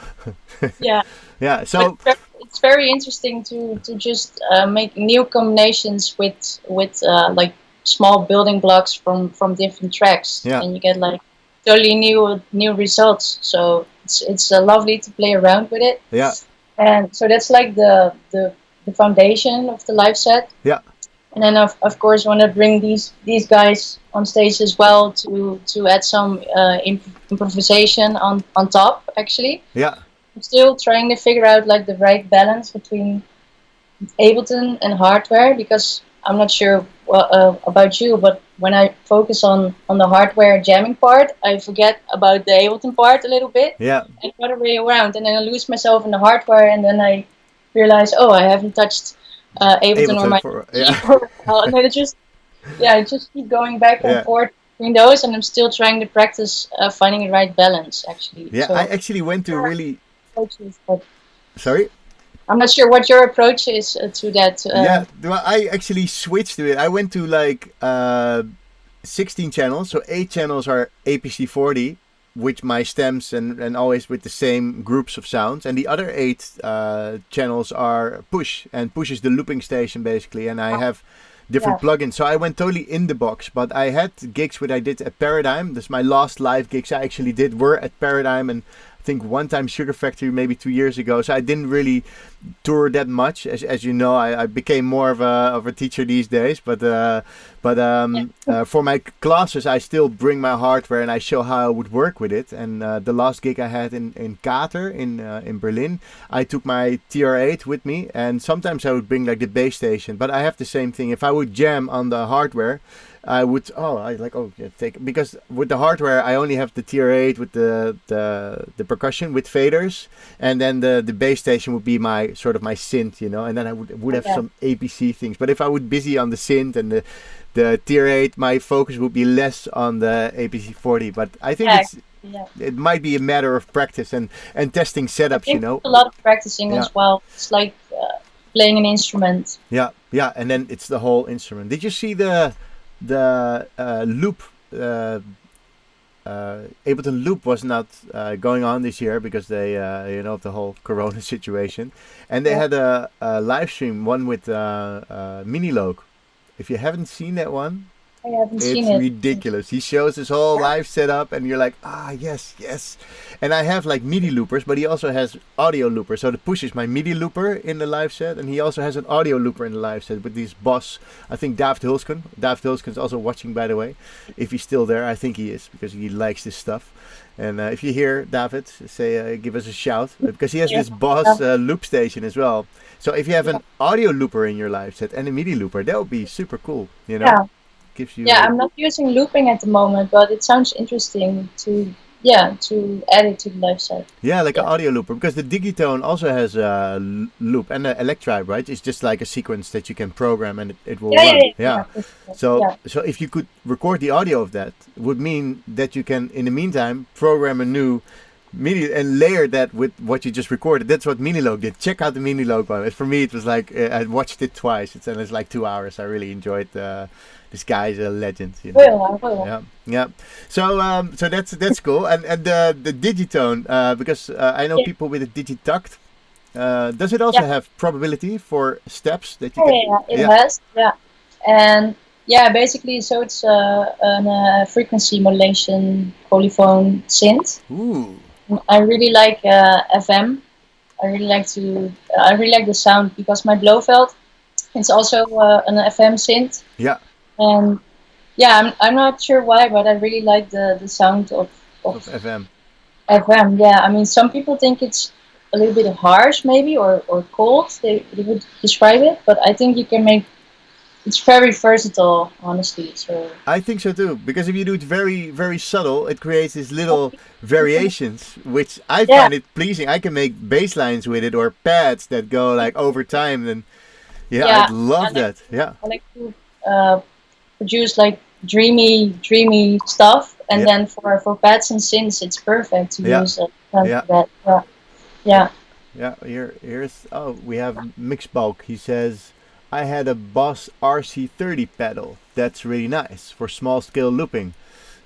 Speaker 3: Yeah.
Speaker 1: Yeah, so
Speaker 3: it's very interesting to just make new combinations with like small building blocks from different tracks, and you get like totally new results. So it's lovely to play around with it.
Speaker 1: Yeah.
Speaker 3: And so that's like the foundation of the live set.
Speaker 1: Yeah.
Speaker 3: And then of course want to bring these guys on stage as well to add some improvisation on top actually.
Speaker 1: Yeah.
Speaker 3: I'm still trying to figure out like the right balance between Ableton and hardware, because I'm not sure about you, but when I focus on the hardware jamming part, I forget about the Ableton part a little bit.
Speaker 1: Yeah.
Speaker 3: And the other way around, and then I lose myself in the hardware, and then I realize, oh, I haven't touched Ableton or my for a while, and then I just keep going back and forth between those, and I'm still trying to practice finding the right balance actually.
Speaker 1: Yeah, so, I actually went to really. Sorry.
Speaker 3: I'm not sure what your approach is to that.
Speaker 1: Yeah, well, I actually switched to it. I went to like 16 channels. So 8 channels are APC40, with my stems and always with the same groups of sounds. And the other 8 channels are push. And push is the looping station basically. And I have different plugins. So I went totally in the box. But I had gigs where I did at Paradigm. This is my last live gigs I actually did were at Paradigm. And I think one time Sugar Factory maybe 2 years ago. So I didn't really tour that much. As you know, I became more of a teacher these days. But for my classes, I still bring my hardware and I show how I would work with it. And the last gig I had in Kater in Berlin, I took my TR8 with me. And sometimes I would bring like the bass station. But I have the same thing. If I would jam on the hardware, I would take, because with the hardware I only have the TR8 with the percussion with faders, and then the bass station would be my sort of my synth, and then I would have some APC things. But if I would busy on the synth and the TR8, my focus would be less on the APC40. But I think it might be a matter of practice and testing setups,
Speaker 3: a lot of practicing as well. It's like playing an instrument.
Speaker 1: Yeah, and then it's the whole instrument. Did you see the loop? Ableton Loop was not going on this year because they, of the whole Corona situation, and they had a live stream, one with Minilogue. If you haven't seen that one,
Speaker 3: I haven't seen it.
Speaker 1: It's ridiculous. He shows his whole live setup, and you're like, yes. And I have like MIDI loopers, but he also has audio loopers. So the push is my MIDI looper in the live set, and he also has an audio looper in the live set with this boss. I think David Hulsken. David Hulsken is also watching, by the way. If he's still there, I think he is, because he likes this stuff. And if you hear David, say, give us a shout, because he has this boss loop station as well. So if you have an audio looper in your live set and a MIDI looper, that would be super cool,
Speaker 3: Yeah. I'm not using looping at the moment, but it sounds interesting to add it to the live set.
Speaker 1: Yeah, like an audio looper, because the Digitone also has a loop, and the Electribe, right? It's just like a sequence that you can program and it will run. Yeah. So if you could record the audio of that, would mean that you can, in the meantime, program a new MIDI and layer that with what you just recorded. That's what Minilogue did. Check out the Minilogue one. For me, it was like I watched it twice. It's like 2 hours. I really enjoyed. This guy's a legend.
Speaker 3: I will.
Speaker 1: Yeah. So that's cool. And the Digitone, because I know people with a Digitact. Does it also have probability for steps that you can?
Speaker 3: It has. Yeah, and basically, so it's a frequency modulation polyphone synth.
Speaker 1: Ooh.
Speaker 3: I really like FM. I really like the sound, because my Blofeld, it's also an FM synth.
Speaker 1: Yeah.
Speaker 3: And I'm not sure why, but I really like the sound of
Speaker 1: FM.
Speaker 3: FM, yeah. I mean, some people think it's a little bit harsh, maybe, or cold. They would describe it, but I think you can make it's very versatile, honestly. So
Speaker 1: I think so too, because if you do it very, very subtle, it creates these little variations, which I
Speaker 3: yeah,
Speaker 1: find it pleasing. I can make bass lines with it or pads that go like over time, and yeah, I'd
Speaker 3: yeah. I
Speaker 1: love
Speaker 3: like
Speaker 1: that. Yeah,
Speaker 3: I like to produce like dreamy stuff, and
Speaker 1: yeah,
Speaker 3: then for pads and synths, it's perfect to
Speaker 1: yeah,
Speaker 3: use
Speaker 1: yeah,
Speaker 3: that. Yeah,
Speaker 1: yeah.
Speaker 3: yeah.
Speaker 1: Yeah, here's we have Mixbulk. He says, I had a Boss RC30 pedal. That's really nice for small scale looping.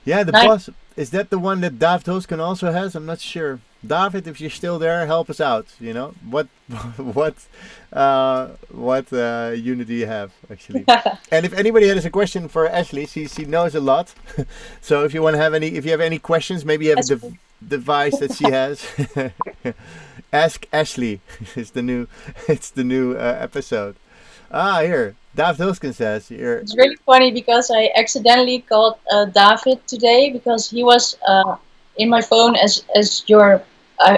Speaker 1: Yeah, the
Speaker 3: Nice.
Speaker 1: Boss, is that the one that David Hosken also has? I'm not sure. David, if you're still there, help us out. You know what what unit do you have actually? And if anybody has a question for Ashley, she knows a lot. So if you want to have any, if you have any questions, maybe you have a
Speaker 3: That's
Speaker 1: device that she has. Ask Ashley is the new it's the new episode. Ah, here David Hosken says here.
Speaker 3: It's really funny because I accidentally called David today because he was in my phone as your.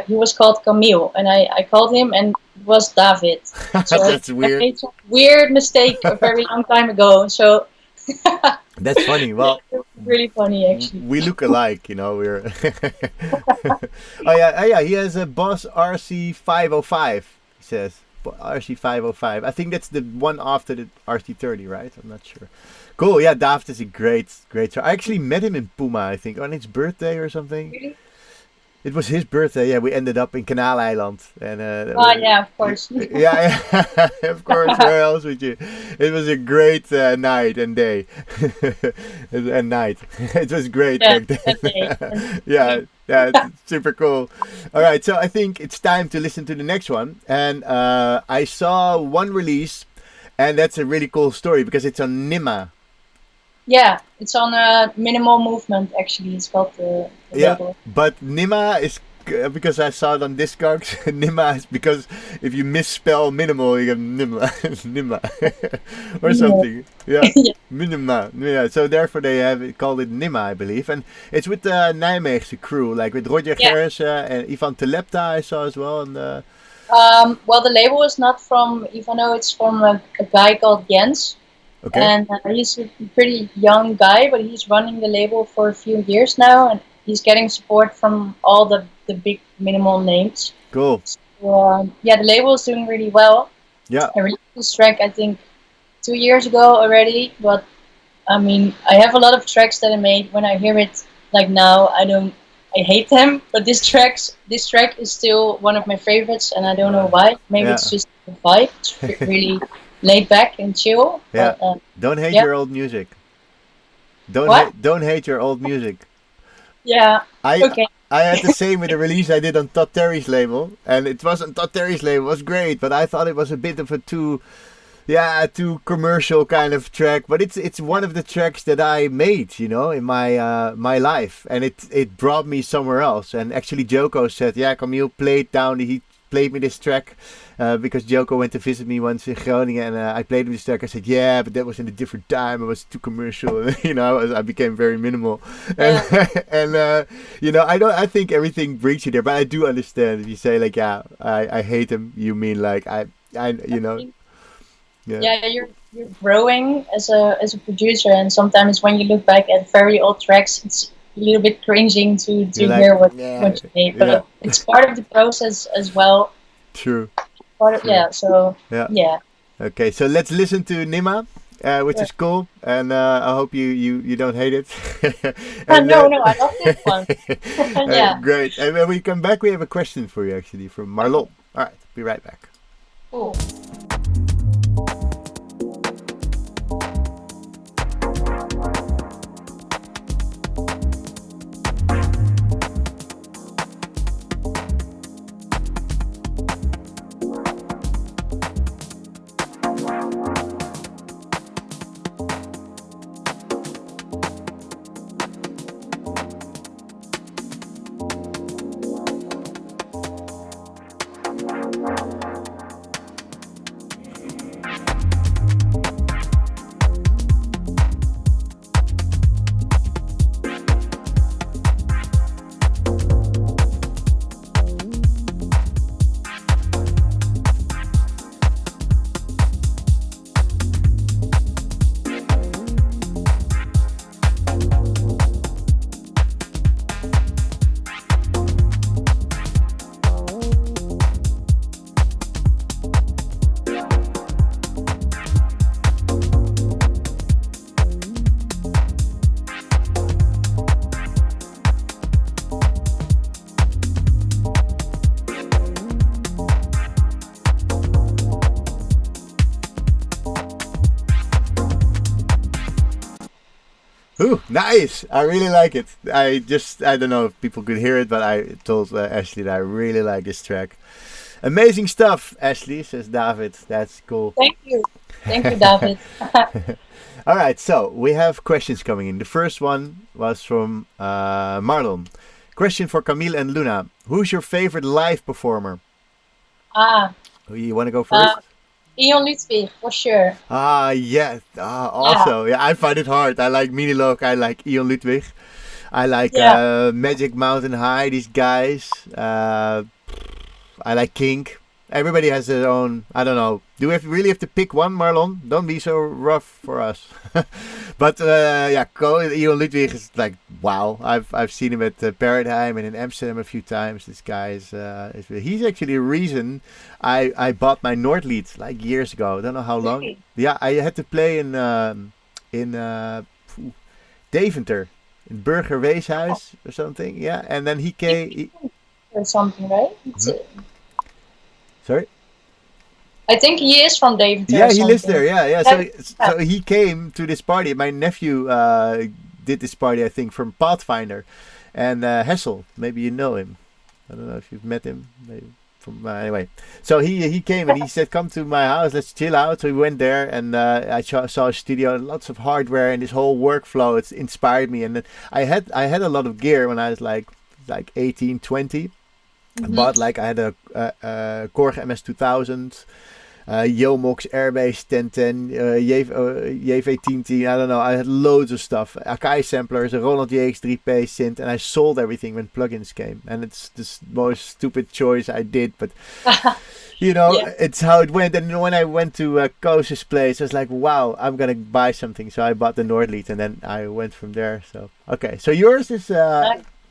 Speaker 3: He was called Camille, and I called him and it was David. So
Speaker 1: That's
Speaker 3: I
Speaker 1: weird.
Speaker 3: made some weird mistake a very long time ago. So
Speaker 1: That's funny.
Speaker 3: yeah,
Speaker 1: Well,
Speaker 3: it's really funny actually.
Speaker 1: we look alike, you know. We're oh yeah, he has a Boss RC 505. He says RC 505. I think that's the one after the RC30, right? I'm not sure. Cool. Yeah, Daft is a great. I actually met him in Puma. I think on his birthday or something.
Speaker 3: Really?
Speaker 1: It was his birthday. Yeah, we ended up in Kanaaleiland, and
Speaker 3: Oh yeah, of course.
Speaker 1: yeah, of course. Where else would you? It was a great night and day, and night. It was great
Speaker 3: Yeah,
Speaker 1: back
Speaker 3: that day.
Speaker 1: then. Yeah, it's super cool. All right, so I think it's time to listen to the next one, and I saw one release, and that's a really cool story because it's on Nima.
Speaker 3: Yeah, it's on a minimal movement actually. It's called the
Speaker 1: Yeah,
Speaker 3: label.
Speaker 1: but Nima is because I saw it on Discogs. Nima is because if you misspell minimal, you get Nima, Nima, or something. Yeah,
Speaker 3: Yeah.
Speaker 1: Minima. Yeah, so therefore they have called it Nima, I believe, and it's with the Nijmeegse crew, like with Roger
Speaker 3: Yeah.
Speaker 1: Gerritsen and Ivan Telepta. I saw as well, and
Speaker 3: Well, the label is not from Ivano, it's from a guy called Jens.
Speaker 1: okay,
Speaker 3: And he's a pretty young guy, but he's running the label for a few years now, and he's getting support from all the big minimal names.
Speaker 1: cool.
Speaker 3: So, yeah, the label is doing really well.
Speaker 1: Yeah,
Speaker 3: I released this track, I think, 2 years ago already, but I mean, I have a lot of tracks that I made. When I hear it like now, I hate them, but this track is still one of my favorites, and I don't know why. Maybe
Speaker 1: yeah,
Speaker 3: it's just the vibe. It's really laid back and chill.
Speaker 1: yeah.
Speaker 3: But
Speaker 1: Don't hate
Speaker 3: yeah,
Speaker 1: your old music.
Speaker 3: what?
Speaker 1: Don't hate your old music.
Speaker 3: Yeah.
Speaker 1: I
Speaker 3: Okay.
Speaker 1: I had the same with the release I did on Todd Terry's label, and it wasn't Todd Terry's label. It was great, but I thought it was a bit of a too commercial kind of track. But it's one of the tracks that I made, you know, in my life, and it brought me somewhere else. And actually, Joko said, yeah, Camille he played me this track because Joko went to visit me once in Groningen, and I played him this track. I said, yeah, but that was in a different time. It was too commercial, you know. I became very minimal, and and you know, I think everything brings you there, but I do understand if you say like, yeah, I hate him. You mean like I you know, yeah,
Speaker 3: Yeah, you're growing as a producer, and sometimes when you look back at very old tracks, it's a little bit cringing to
Speaker 1: you're like,
Speaker 3: hear
Speaker 1: yeah,
Speaker 3: what you made.
Speaker 1: yeah,
Speaker 3: But it's part of the process as well.
Speaker 1: true, true,
Speaker 3: Yeah. So
Speaker 1: yeah.
Speaker 3: yeah.
Speaker 1: Okay, so let's listen to Nima, which
Speaker 3: Yeah.
Speaker 1: is cool, and I hope you don't hate it. And
Speaker 3: No, I love this one. Yeah.
Speaker 1: great. And when we come back, we have a question for you actually from Marlon. All right, be right back.
Speaker 3: Cool.
Speaker 1: Nice. I really like it. I don't know if people could hear it, but I told Ashley that I really like this track. Amazing stuff, Ashley, says David. That's cool.
Speaker 3: Thank you. Thank you, David.
Speaker 1: All right, so we have questions coming in. The first one was from Marlon. Question for Camiel and Luna. Who's your favorite live performer? You want to go first?
Speaker 3: Ion Ludwig, for sure.
Speaker 1: Yeah. Also, yeah, I find it hard. I like Minilog. I like Ion Ludwig. I like Magic Mountain High, these guys. I like King. Everybody has their own. I don't know. Do we really have to pick one, Marlon? Don't be so rough for us. But Ion Ludwig is like wow. I've seen him at Paradigm and in Amsterdam a few times. This guy is he's actually a reason I bought my Noordlied like years ago. I don't know how long.
Speaker 3: Really?
Speaker 1: Yeah, I had to play in Deventer, in Burger Weeshuis or something. Yeah, and then he came.
Speaker 3: Or something, right?
Speaker 1: Sorry.
Speaker 3: I think he is from Deventer.
Speaker 1: Yeah, he lives there. Yeah. So he came to this party. My nephew did this party, I think, from Pathfinder, and Hessel. Maybe you know him. I don't know if you've met him. Maybe from anyway. So he came and he said, "Come to my house. Let's chill out." So we went there, and I saw a studio and lots of hardware, and this whole workflow. It's inspired me, and I had a lot of gear when I was like 18, 20. But like I had a Korg MS2000, Yomox Airbase 1010, JV1010, I don't know. I had loads of stuff. Akai samplers, a Roland JX3P synth, and I sold everything when plugins came. And it's the most stupid choice I did, but it's how it went. And when I went to Koos's place, I was like, wow, I'm gonna buy something. So I bought the Noordlied, and then I went from there. So okay, so yours is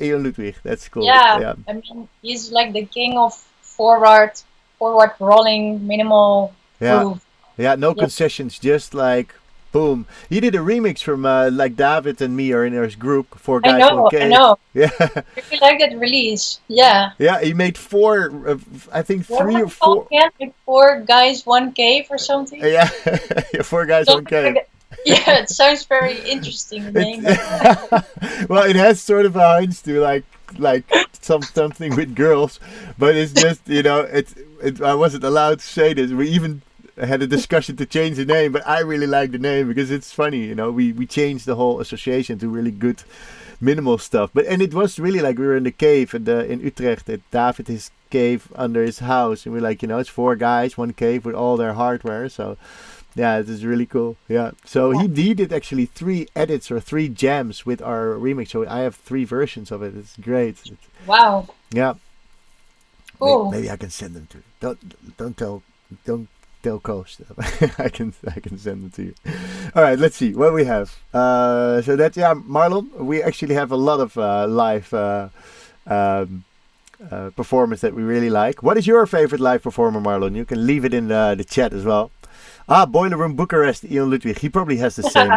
Speaker 1: Ion Ludwig. That's cool.
Speaker 3: Yeah, I mean, he's like the king of forward rolling, minimal groove.
Speaker 1: Yeah, no concessions, just like boom. He did a remix from like David and me are in his group, 4 guys, 1K.
Speaker 3: I know.
Speaker 1: Yeah.
Speaker 3: I really like that release. Yeah.
Speaker 1: Yeah, he made 4, I think 3 or 4.
Speaker 3: Yeah, like 4 guys, 1K or something.
Speaker 1: Yeah, 4 guys, 1K.
Speaker 3: Yeah, it sounds very interesting. Name.
Speaker 1: Well, it has sort of a hinge to like something with girls, but it's just I wasn't allowed to say this. We even had a discussion to change the name, but I really like the name because it's funny. We changed the whole association to really good minimal stuff. And it was really like we were in the cave in Utrecht at David his cave under his house, and we're like it's 4 guys, 1 cave with all their hardware. So. Yeah, it is really cool. Yeah, so he did actually 3 edits or 3 jams with our remix. So I have 3 versions of it. It's great.
Speaker 3: Wow.
Speaker 1: Yeah.
Speaker 3: Cool.
Speaker 1: Maybe I can send them to you. Don't tell Coast. I can send them to you. All right, let's see what we have. So that Marlon, we actually have a lot of live performance that we really like. What is your favorite live performer, Marlon? You can leave it in the chat as well. Boiler Room Bucharest, Ion Ludwig. He probably has the same.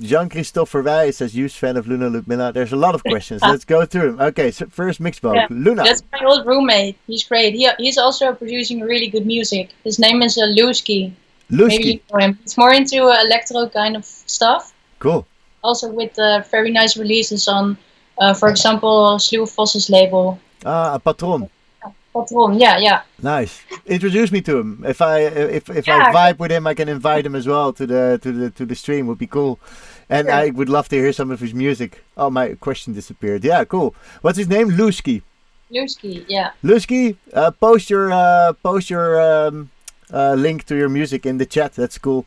Speaker 1: Jean-Christophe Verwij says, huge fan of Luna Ludmila. There's a lot of questions. Let's go through them. Okay, so first Mixbox. Luna.
Speaker 3: That's my old roommate. He's great. He's also producing really good music. His name is Lusky. Maybe you know him. He's more into electro kind of stuff.
Speaker 1: Cool.
Speaker 3: Also with very nice releases on, for example, Sluwe Vos's label.
Speaker 1: Patron.
Speaker 3: Yeah.
Speaker 1: Nice. Introduce me to him. If I vibe with him, I can invite him as well to the stream. Would be cool. And I would love to hear some of his music. Oh, my question disappeared. Yeah, cool. What's his name? Lusky.
Speaker 3: Lusky, yeah.
Speaker 1: Lusky, post your link to your music in the chat. That's cool.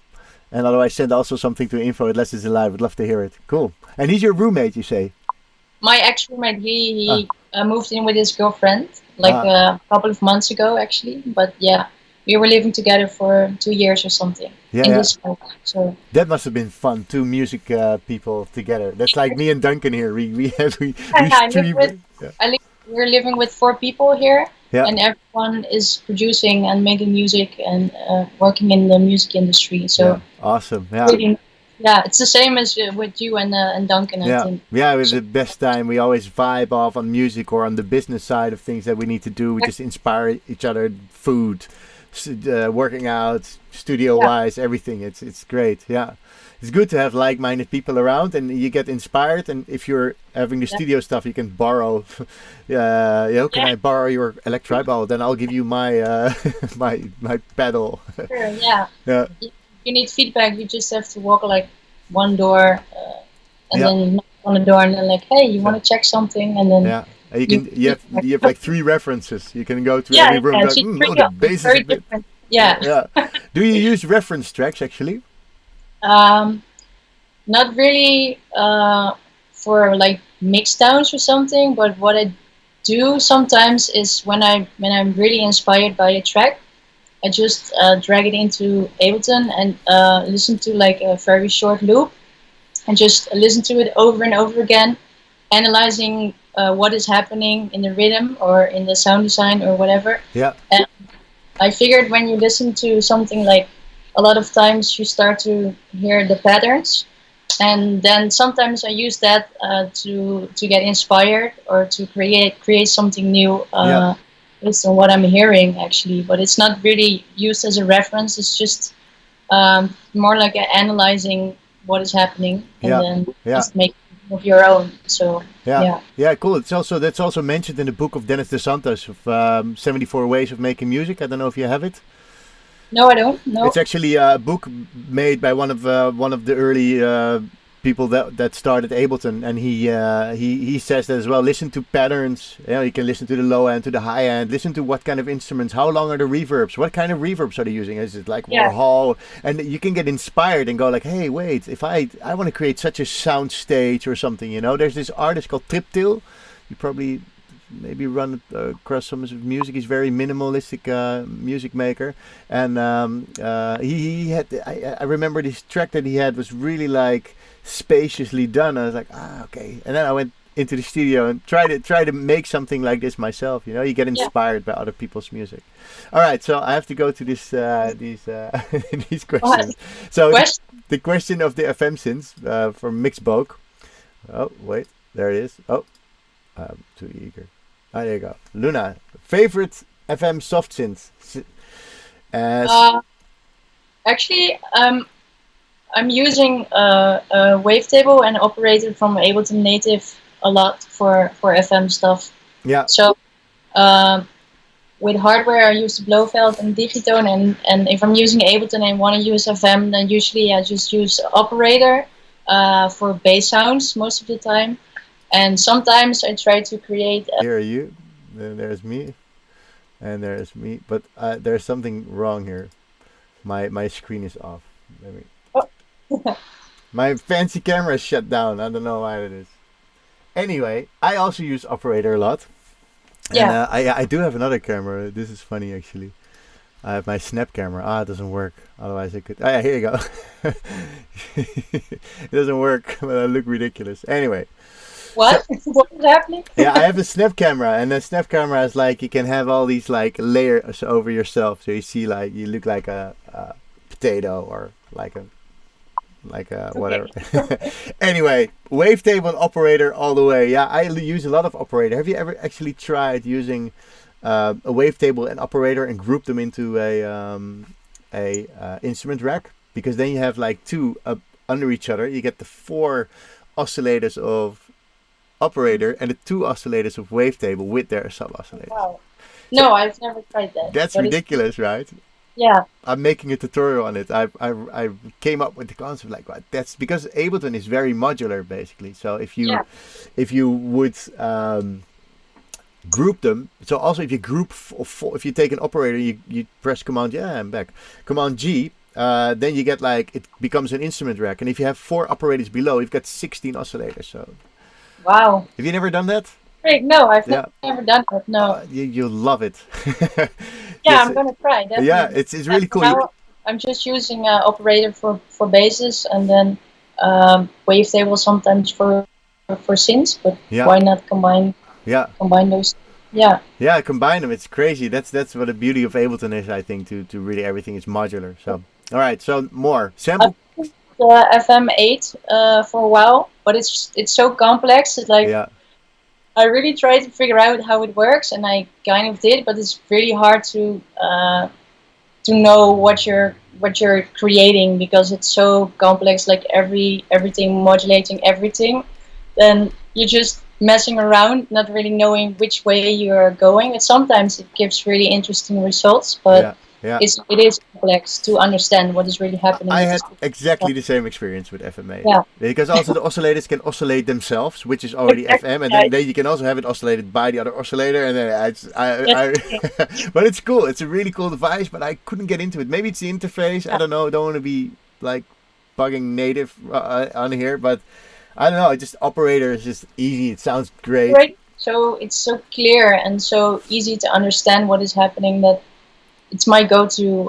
Speaker 1: And otherwise, send also something to info@lessonsalive. Would love to hear it. Cool. And he's your roommate, you say?
Speaker 3: My ex-roommate. He moved in with his girlfriend. A couple of months ago, actually. But yeah, we were living together for 2 years or something. So
Speaker 1: that must have been fun. 2 music people together. That's like me and Duncan here.
Speaker 3: We're living with 4 people here, and everyone is producing and making music and working in the music industry. So
Speaker 1: awesome.
Speaker 3: Yeah, it's the same as with you and Duncan. I think.
Speaker 1: Yeah, it was the best time. We always vibe off on music or on the business side of things that we need to do. We just inspire each other, food, working out, studio-wise, everything. It's great. Yeah. it's good to have like-minded people around, and you get inspired. And if you're having the studio stuff, you can borrow. Can I borrow your electric ball? Then I'll give you my my pedal.
Speaker 3: Sure, yeah.
Speaker 1: Yeah.
Speaker 3: If you need feedback, you just have to walk like one door, and then knock on the door, and then like, hey, you want to check something, and then
Speaker 1: you have like 3 references. You can go to
Speaker 3: yeah,
Speaker 1: any room.
Speaker 3: yeah,
Speaker 1: Like,
Speaker 3: so
Speaker 1: the bass is
Speaker 3: very
Speaker 1: a bit.
Speaker 3: different. Yeah.
Speaker 1: Do you use reference tracks actually?
Speaker 3: Not really for like mix downs or something, but what I do sometimes is when I'm really inspired by a track, I just drag it into Ableton and listen to like a very short loop and just listen to it over and over again, analyzing what is happening in the rhythm or in the sound design or whatever.
Speaker 1: Yeah.
Speaker 3: And I figured when you listen to something like a lot of times you start to hear the patterns, and then sometimes I use that to get inspired or to create something new based on what I'm hearing actually. But it's not really used as a reference. It's just more like analyzing what is happening and then just make it of your own. So
Speaker 1: yeah, cool. That's also mentioned in the book of Dennis DeSantis of 74 Ways of Making Music. I don't know if you have it.
Speaker 3: No, I don't. No.
Speaker 1: It's actually a book made by one of the early people that started Ableton, and he says that as well. Listen to patterns. You can listen to the low end, to the high end. Listen to what kind of instruments. How long are the reverbs? What kind of reverbs are they using? Is it like more hall? And you can get inspired and go like, hey, wait, if I want to create such a sound stage or something. There's this artist called Triptil. You probably maybe run across some of his music. He's very minimalistic music maker, and he had. I remember this track that he had was really like spaciously done. I was like, okay. And then I went into the studio and try to make something like this myself. You get inspired by other people's music. All right, so I have to go to these these questions. So the question of the FM synths from Mixboke. Oh wait, there it is. Oh, I'm too eager. Oh, there you go. Luna, favorite FM soft synth?
Speaker 3: Actually, I'm using a wavetable and operator from Ableton Native a lot for FM stuff.
Speaker 1: Yeah.
Speaker 3: So with hardware, I use the Blofeld and Digitone, and if I'm using Ableton and want to use FM, then usually I just use operator for bass sounds most of the time. And sometimes I try to create.
Speaker 1: Here are you. Then there's me, and there's me. But there's something wrong here. My screen is off. Let me. My fancy camera is shut down. I don't know why it is. Anyway, I also use operator a lot.
Speaker 3: Yeah.
Speaker 1: And I do have another camera. This is funny actually. I have my snap camera. It doesn't work. Otherwise I could. Yeah, here you go. It doesn't work, but I look ridiculous. Anyway.
Speaker 3: What? What is happening?
Speaker 1: Yeah, I have a snap camera, and the snap camera is like you can have all these like layers over yourself, so you see like you look like a potato or like a whatever. Anyway, wavetable and operator all the way. Yeah, I use a lot of operator. Have you ever actually tried using a wavetable and operator and group them into a instrument rack? Because then you have like 2 under each other. You get the 4 oscillators of operator and the 2 oscillators of wavetable with their sub oscillators.
Speaker 3: Wow. No, I've never tried that.
Speaker 1: That's ridiculous, right?
Speaker 3: Yeah.
Speaker 1: I'm making a tutorial on it. I came up with the concept like what? That's because Ableton is very modular basically. So if you would group them, so also if you group if you take an operator, you press Command I'm back. Command G. Then you get like it becomes an instrument rack, and if you have 4 operators below, you've got 16 oscillators. So.
Speaker 3: Wow.
Speaker 1: Have you never done that?
Speaker 3: Great. No, I've never done that. No.
Speaker 1: You'll love it.
Speaker 3: Yeah, I'm gonna try. Definitely.
Speaker 1: Yeah, it's really cool.
Speaker 3: Now I'm just using operator for basses, and then wavetable sometimes for synths. But why not combine? Yeah. Combine those. Yeah.
Speaker 1: Yeah, combine them. It's crazy. That's what the beauty of Ableton is. I think to really everything is modular. So all right. So more sample.
Speaker 3: FM8 for a while, but it's so complex. It's like I really tried to figure out how it works, and I kind of did, but it's really hard to know what you're what you're creating, because it's so complex, like everything modulating everything, then you're just messing around, not really knowing which way you're going. And sometimes it gives really interesting results, but
Speaker 1: Yeah.
Speaker 3: it is complex to understand what is really happening
Speaker 1: I
Speaker 3: with
Speaker 1: had
Speaker 3: this.
Speaker 1: exactly the same experience with FMA.
Speaker 3: Yeah.
Speaker 1: Because also the oscillators can oscillate themselves, which is already FM, and then you can also have it oscillated by the other oscillator, and then but it's cool. It's a really cool device, but I couldn't get into it. Maybe it's the interface. I don't know. I don't want to be like bugging native on here, but I don't know. Just operator is just easy. It sounds great.
Speaker 3: Right. So it's so clear and so easy to understand what is happening that it's my go-to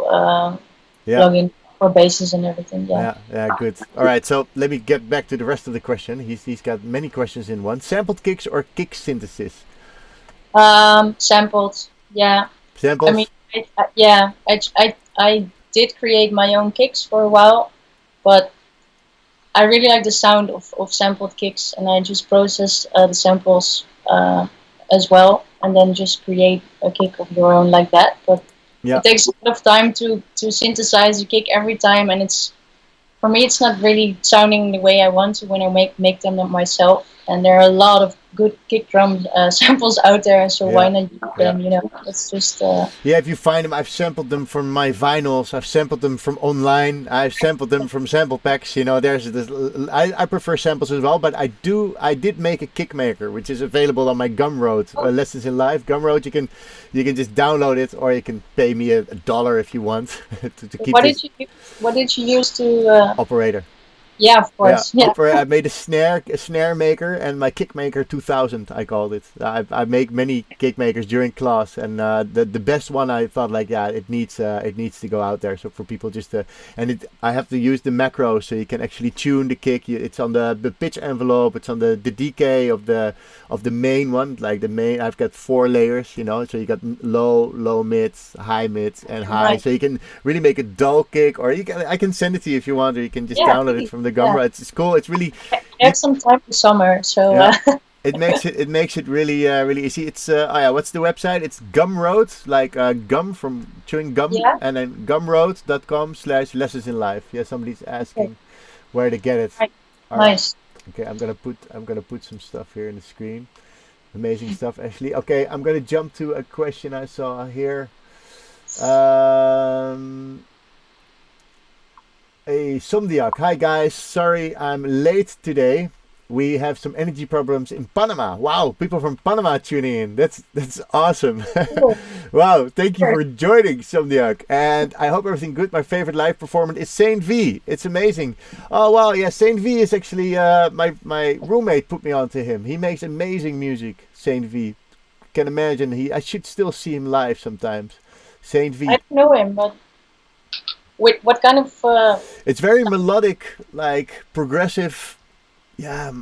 Speaker 3: plugin for basses and everything.
Speaker 1: Yeah, good. All right, so let me get back to the rest of the question. He's got many questions in one. Sampled kicks or kick synthesis?
Speaker 3: Sampled. Yeah.
Speaker 1: Samples?
Speaker 3: I mean, I did create my own kicks for a while, but I really like the sound of sampled kicks, and I just process the samples as well, and then just create a kick of your own like that. But it takes a lot of time to synthesize a kick every time, and for me it's not really sounding the way I want to when I make them myself. And there are a lot of good kick drum samples out there, so why not use them? You know, it's just.
Speaker 1: If you find them, I've sampled them from my vinyls. I've sampled them from online. I've sampled them from sample packs. You know, there's this. I prefer samples as well, but I did make a kick maker, which is available on my Gumroad Lessons in Live. Gumroad, you can just download it, or you can pay me $1 if you want to keep.
Speaker 3: What did you use to?
Speaker 1: Operator.
Speaker 3: Yeah, of course. Yeah.
Speaker 1: I made a snare maker, and my kick maker 2000 I called it. I make many kick makers during class, and the best one I thought like it needs to go out there. So for people just to, I have to use the macro so you can actually tune the kick. It's on the pitch envelope. It's on the decay of the main one, like the main. I've got 4 layers, you know. So you got low mids, high mids, and high. Right. So you can really make a dull kick, or I can send it to you if you want, or you can just download it from the Gumroad. It's cool. It's really.
Speaker 3: I have some time for summer, so.
Speaker 1: It makes it really easy. It's what's the website? It's Gumroad, like gum from chewing gum, and then gumroad.com/lessons in life. Yeah, somebody's asking where to get it.
Speaker 3: Right. Nice.
Speaker 1: Okay, I'm gonna put some stuff here in the screen. Amazing stuff, Ashley. Okay, I'm gonna jump to a question I saw here. Hey, Somdiak. Hi guys, sorry I'm late today. We have some energy problems in Panama. Wow, people from Panama tuning in. That's awesome. Wow, thank you for joining, Somdiak. And I hope everything good. My favorite live performance is Saint V. It's amazing. Oh wow, yeah, Saint V is actually my roommate put me onto him. He makes amazing music, Saint V. Can imagine I should still see him live sometimes. Saint V.
Speaker 3: I don't know him, but what kind of?
Speaker 1: It's very melodic, like progressive. Yeah,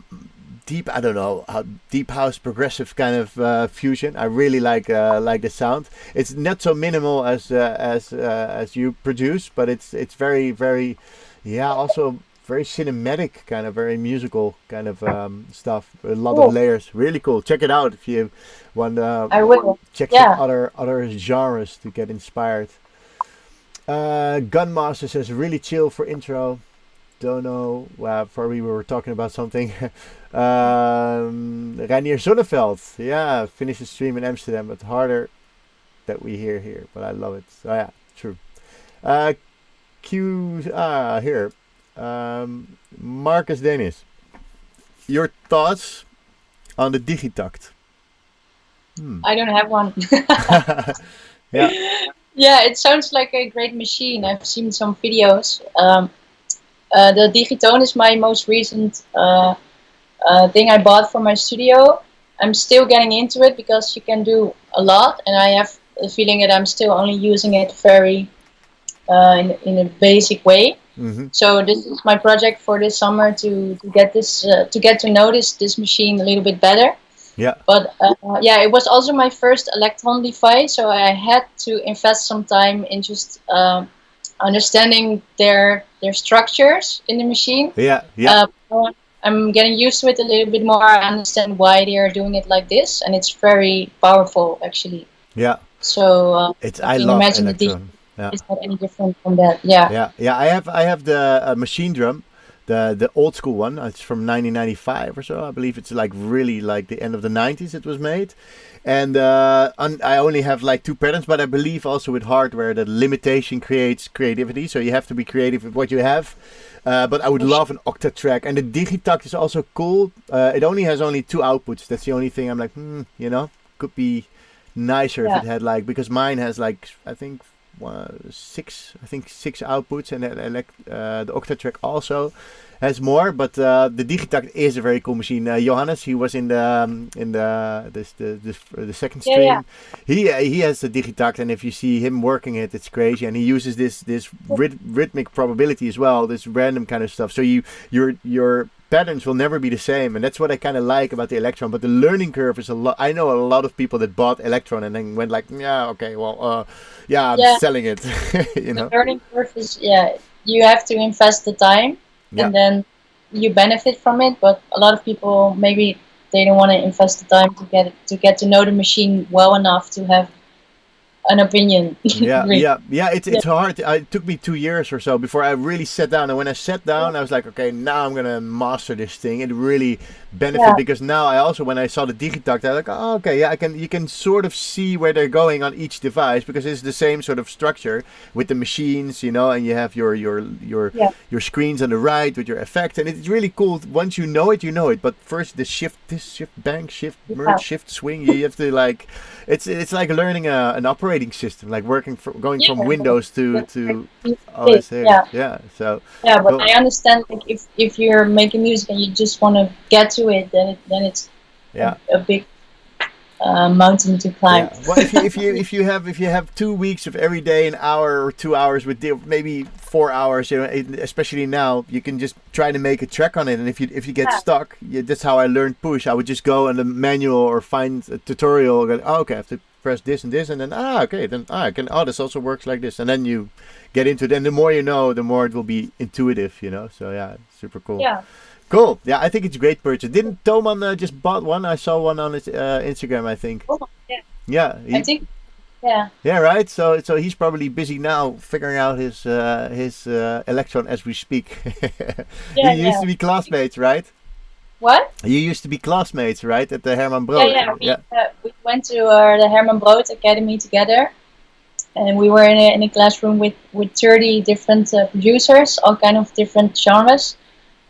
Speaker 1: deep. I don't know how deep house progressive kind of fusion. I really like the sound. It's not so minimal as you produce, but it's very also very cinematic, kind of very musical kind of stuff. A lot of layers. Really cool. Check it out if you want.
Speaker 3: I will.
Speaker 1: Check some other genres to get inspired. Gunmaster says really chill for intro. Don't know. Probably we were talking about something. Reinier Zonneveld. Yeah, finished the stream in Amsterdam, but harder that we hear here. But I love it. So yeah, true. Here. Marcus Dennis. Your thoughts on the Digitact?
Speaker 3: I don't have one.
Speaker 1: Yeah.
Speaker 3: Yeah, it sounds like a great machine. I've seen some videos. The Digitone is my most recent thing I bought for my studio. I'm still getting into it because you can do a lot, and I have the feeling that I'm still only using it very in a basic way.
Speaker 1: Mm-hmm.
Speaker 3: So this is my project for this summer to get this to get to know this machine a little bit better.
Speaker 1: Yeah.
Speaker 3: But it was also my first Electron device, so I had to invest some time in just understanding their structures in the machine.
Speaker 1: Yeah.
Speaker 3: I'm getting used to it a little bit more. I understand why they are doing it like this, and it's very powerful actually.
Speaker 1: Yeah.
Speaker 3: So
Speaker 1: I love Electron. yeah.
Speaker 3: it's not any different from that. Yeah.
Speaker 1: Yeah. I have the machine drum, the old school one. It's from 1995 or so. I believe it's like really like the end of the 90s. It was made, and I only have like two patterns. But I believe also with hardware that limitation creates creativity. So you have to be creative with what you have. But I would love an octa track, and the Digitact is also cool. It only has only two outputs. That's the only thing I'm like, could be nicer if it had like, because mine has like I think six outputs, and the Octatrack also has more. But the Digitact is a very cool machine. Johannes, he was in the second stream. He has the Digitact, and if you see him working it, it's crazy. And he uses this rhythmic probability as well, this random kind of stuff. So your patterns will never be the same, and that's what I kind of like about the Electron. But the learning curve is a lot. I know a lot of people that bought Electron and then went like, I'm selling it.
Speaker 3: The learning curve is, you have to invest the time, and then you benefit from it. But a lot of people, maybe they don't want to invest the time to get to know the machine well enough to have an opinion.
Speaker 1: It's hard. It took me 2 years or so before I really sat down, and when I sat down I was like, okay, now I'm gonna master this thing. It really benefit because now I also, when I saw the Digitact, I was like, oh, okay, you can sort of see where they're going on each device, because it's the same sort of structure with the machines, and you have your screens on the right with your effects, and it's really cool. Once you know it, but first the shift bank, shift merge, shift swing, you have to like, it's like learning an operating system, like going from Windows to all this thing. So
Speaker 3: but
Speaker 1: cool.
Speaker 3: I understand, like, if you're making music and you just want to get to it, then it's a big mountain to climb.
Speaker 1: Well, if you have 2 weeks of every day an hour or 2 hours with maybe 4 hours, especially now, you can just try to make a track on it. And if you get stuck, that's how I learned Push. I would just go on the manual or find a tutorial. Go, okay, I have to press this and this, and then I can. Oh, this also works like this, and then you get into it. And the more you know, the more it will be intuitive. So it's super cool. Cool. Yeah, I think it's a great purchase. Didn't Toman just bought one? I saw one on his Instagram, I think.
Speaker 3: Oh,
Speaker 1: I think. Yeah, right. So he's probably busy now figuring out his Electron as we speak. You used to be classmates, right?
Speaker 3: What?
Speaker 1: You used to be classmates, right, at the Herman Brood?
Speaker 3: We went to the Herman Brood Academy together, and we were in a classroom with 30 different producers, all kind of different genres.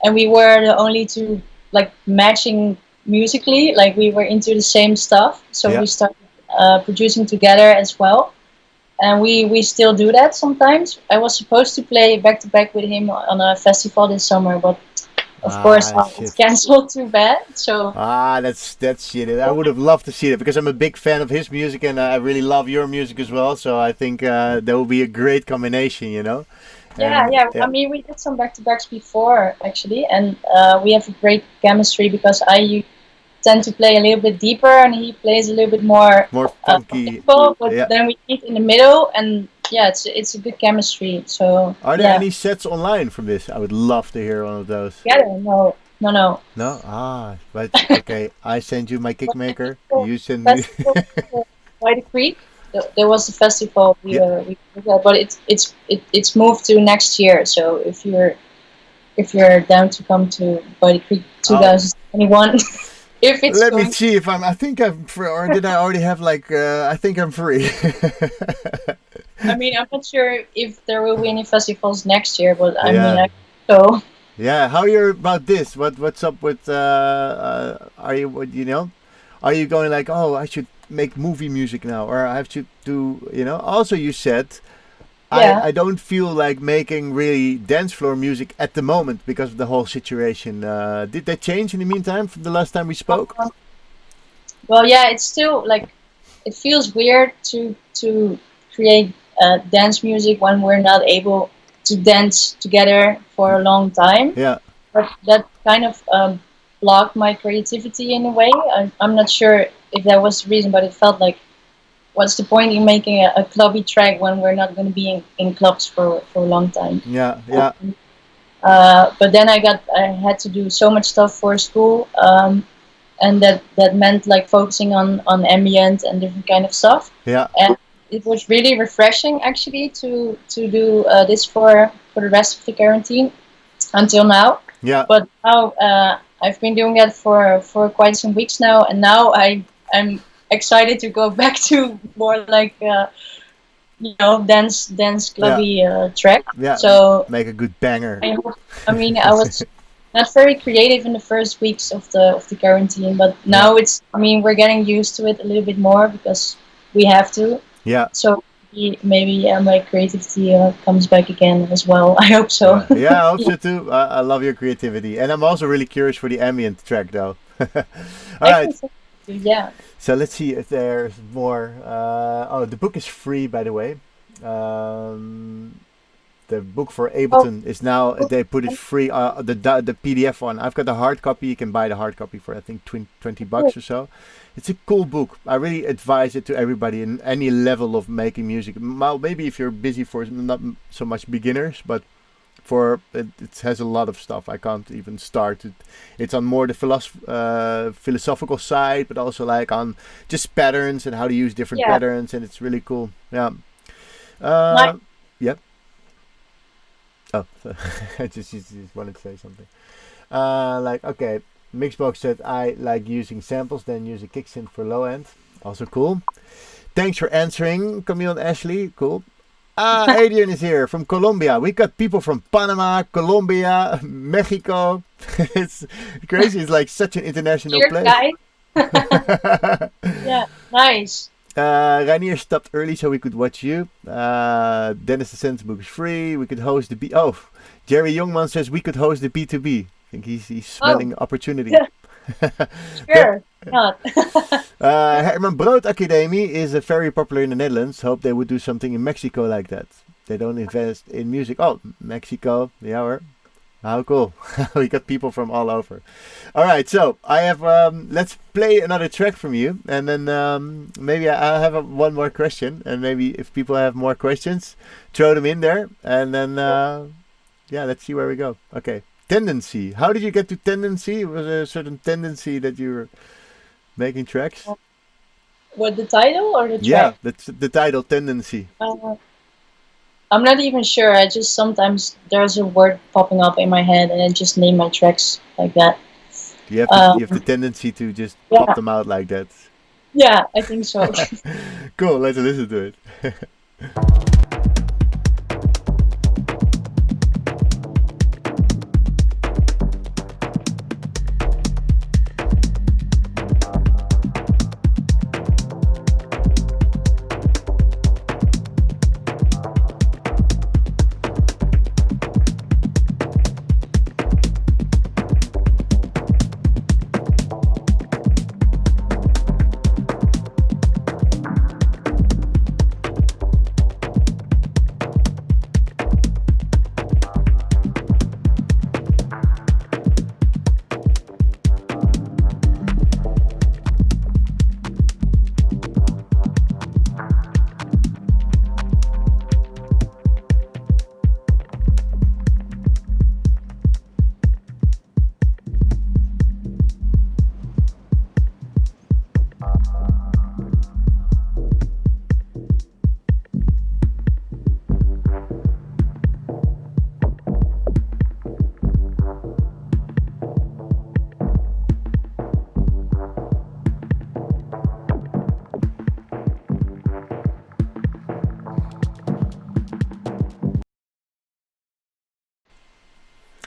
Speaker 3: And we were the only two, like, matching musically, like we were into the same stuff. So we started producing together as well. And we still do that sometimes. I was supposed to play back to back with him on a festival this summer, but of course it's cancelled, too bad. So
Speaker 1: that's shit. I would have loved to see it, because I'm a big fan of his music, and I really love your music as well. So I think that will be a great combination,
Speaker 3: I mean, we did some back-to-backs before, actually, and we have a great chemistry, because I tend to play a little bit deeper, and he plays a little bit more
Speaker 1: funky.
Speaker 3: But then we meet in the middle, and it's a good chemistry. So
Speaker 1: are there any sets online from this? I would love to hear one of those.
Speaker 3: No. No?
Speaker 1: But okay, I send you my kickmaker. You send me.
Speaker 3: By the Creek. There was a festival but it's moved to next year. So if you're down to come to By the Creek 2021, if it's
Speaker 1: let me see if I think I'm free, or did I already have like? I think I'm free.
Speaker 3: I mean, I'm not sure if there will be any festivals next year, but I mean, so.
Speaker 1: Yeah, how you're about this? What's up with? Are you Are you going like, oh, I should make movie music now, or I have to do, Also, you said, I don't feel like making really dance floor music at the moment because of the whole situation. Did that change in the meantime from the last time we spoke?
Speaker 3: Well, it's still like, it feels weird to create dance music when we're not able to dance together for a long time.
Speaker 1: Yeah.
Speaker 3: But that kind of blocked my creativity in a way. I'm not sure if that was the reason, but it felt like, what's the point in making a clubby track when we're not going to be in clubs for a long time?
Speaker 1: Yeah.
Speaker 3: But then I had to do so much stuff for school, and that meant like focusing on ambient and different kind of stuff.
Speaker 1: Yeah.
Speaker 3: And it was really refreshing actually to do this for the rest of the quarantine until now.
Speaker 1: Yeah.
Speaker 3: But now I've been doing that for quite some weeks now, and now I'm excited to go back to more like dance
Speaker 1: Yeah.
Speaker 3: clubby track.
Speaker 1: Yeah.
Speaker 3: So
Speaker 1: Make a good banger.
Speaker 3: I mean, I was not very creative in the first weeks of the quarantine, but
Speaker 1: Yeah.
Speaker 3: now it's. I mean, we're getting used to it a little bit more because we have to.
Speaker 1: Yeah.
Speaker 3: So maybe my creativity comes back again as well. I hope so.
Speaker 1: Yeah. Yeah. I hope
Speaker 3: Yeah,
Speaker 1: so too. I love your creativity, and I'm also really curious for the ambient track, though. All
Speaker 3: I
Speaker 1: right.
Speaker 3: think so too. Yeah.
Speaker 1: So let's see if there's more. Oh, the book is free, by the way. Um, the book for
Speaker 3: Oh,
Speaker 1: Ableton is now they put it free. The PDF one. I've got the hard copy. You can buy the hard copy for I think $20 or so. It's a cool book. I really advise it to everybody in any level of making music. Well, maybe if you're busy for not so much beginners, but for it has a lot of stuff. I can't even start it. It's on more the philosophical side, but also like on just patterns and how to use different
Speaker 3: yeah.
Speaker 1: patterns, and it's really cool. Yeah.
Speaker 3: Nice.
Speaker 1: Yep. Oh, so I just wanted to say something. Like okay, Mixbox said I like using samples, then use a kicksynth for low end. Also cool. Thanks for answering, Camille and Ashley. Cool. Adrian is here from Colombia. We got people from Panama, Colombia, Mexico. It's crazy. It's like such an international
Speaker 3: Cheers,
Speaker 1: place.
Speaker 3: guys. Yeah. Nice.
Speaker 1: Rainier stopped early so we could watch you. Dennis the Sense book is free. We could host the B. Oh, Jerry Youngman says we could host the B2B. I think he's smelling opportunity.
Speaker 3: Sure. Not.
Speaker 1: Herman Brood Academy is very popular in the Netherlands. Hope they would do something in Mexico like that. They don't invest in music. Oh, Mexico. Yeah, or how cool. We got people from all over. All right, so I have let's play another track from you, and then maybe I'll have one more question, and maybe if people have more questions, throw them in there, and then yeah, let's see where we go. Okay, tendency. How did you get to tendency? Was there a certain tendency that you were making tracks?
Speaker 3: What, the title or the
Speaker 1: Yeah,
Speaker 3: track?
Speaker 1: that's the title, tendency.
Speaker 3: Uh, I'm not even sure. I just sometimes there's a word popping up in my head, and I just name my tracks like that.
Speaker 1: You have the
Speaker 3: Um,
Speaker 1: tendency to just pop
Speaker 3: yeah,
Speaker 1: them out like that.
Speaker 3: yeah, I think so.
Speaker 1: Cool, let's listen to it.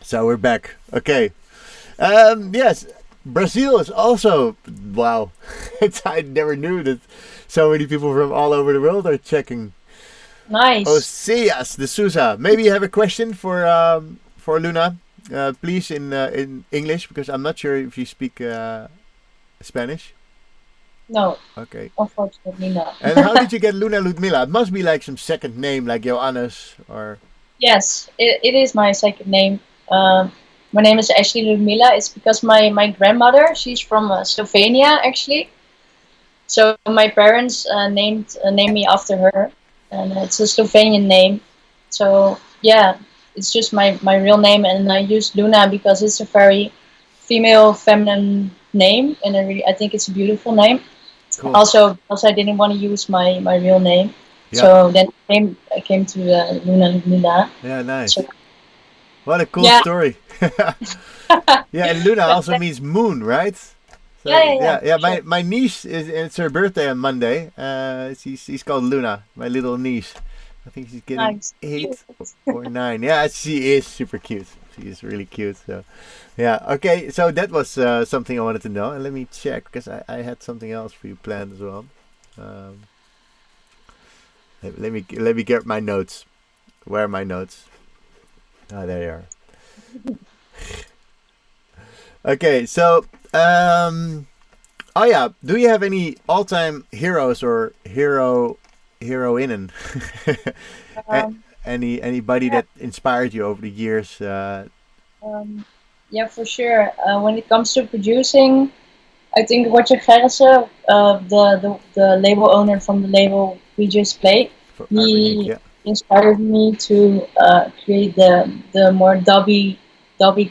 Speaker 1: So we're back. Okay. Yes, Brazil is also wow. I never knew that so many people from all over the world are checking.
Speaker 3: Nice.
Speaker 1: Oseas de Souza. Maybe you have a question for Luna. Please in English because I'm not sure if you speak Spanish.
Speaker 3: No,
Speaker 1: Okay.
Speaker 3: unfortunately not.
Speaker 1: And how did you get Luna Ludmila? It must be like some second name like Johannes or
Speaker 3: Yes, it is my second name. My name is Ashley Ludmila. It's because my grandmother, she's from Slovenia actually. So my parents named me after her, and it's a Slovenian name. So yeah, it's just my real name, and I use Luna because it's a very female, feminine name, and I think it's a beautiful name.
Speaker 1: cool.
Speaker 3: Also, because I didn't want to use my real name.
Speaker 1: Yeah.
Speaker 3: So then I came to Luna Ludmila.
Speaker 1: Yeah, nice.
Speaker 3: So
Speaker 1: What a cool
Speaker 3: yeah,
Speaker 1: story. Yeah, and Luna
Speaker 3: but
Speaker 1: also means moon, right? So
Speaker 3: yeah,
Speaker 1: yeah.
Speaker 3: for sure.
Speaker 1: My niece it's her birthday on Monday. She's called Luna, my little niece. I think she's getting
Speaker 3: Nice. Cute.
Speaker 1: 8 or 9. Yeah, she is super cute. She is really cute. So yeah, okay. So that was something I wanted to know, and let me check because I had something else for you planned as well. Um, let me get my notes. Where are my notes? Ah, there they are. Okay, so oh yeah, do you have any all-time heroes or heroine? A-
Speaker 3: Um,
Speaker 1: Anybody
Speaker 3: yeah,
Speaker 1: that inspired you over the years?
Speaker 3: um, yeah, for sure. When it comes to producing, I think Roger Gerritsen, the label owner from the label we just played,
Speaker 1: For Arpeggiator,
Speaker 3: he
Speaker 1: yeah,
Speaker 3: inspired me to create the more dubby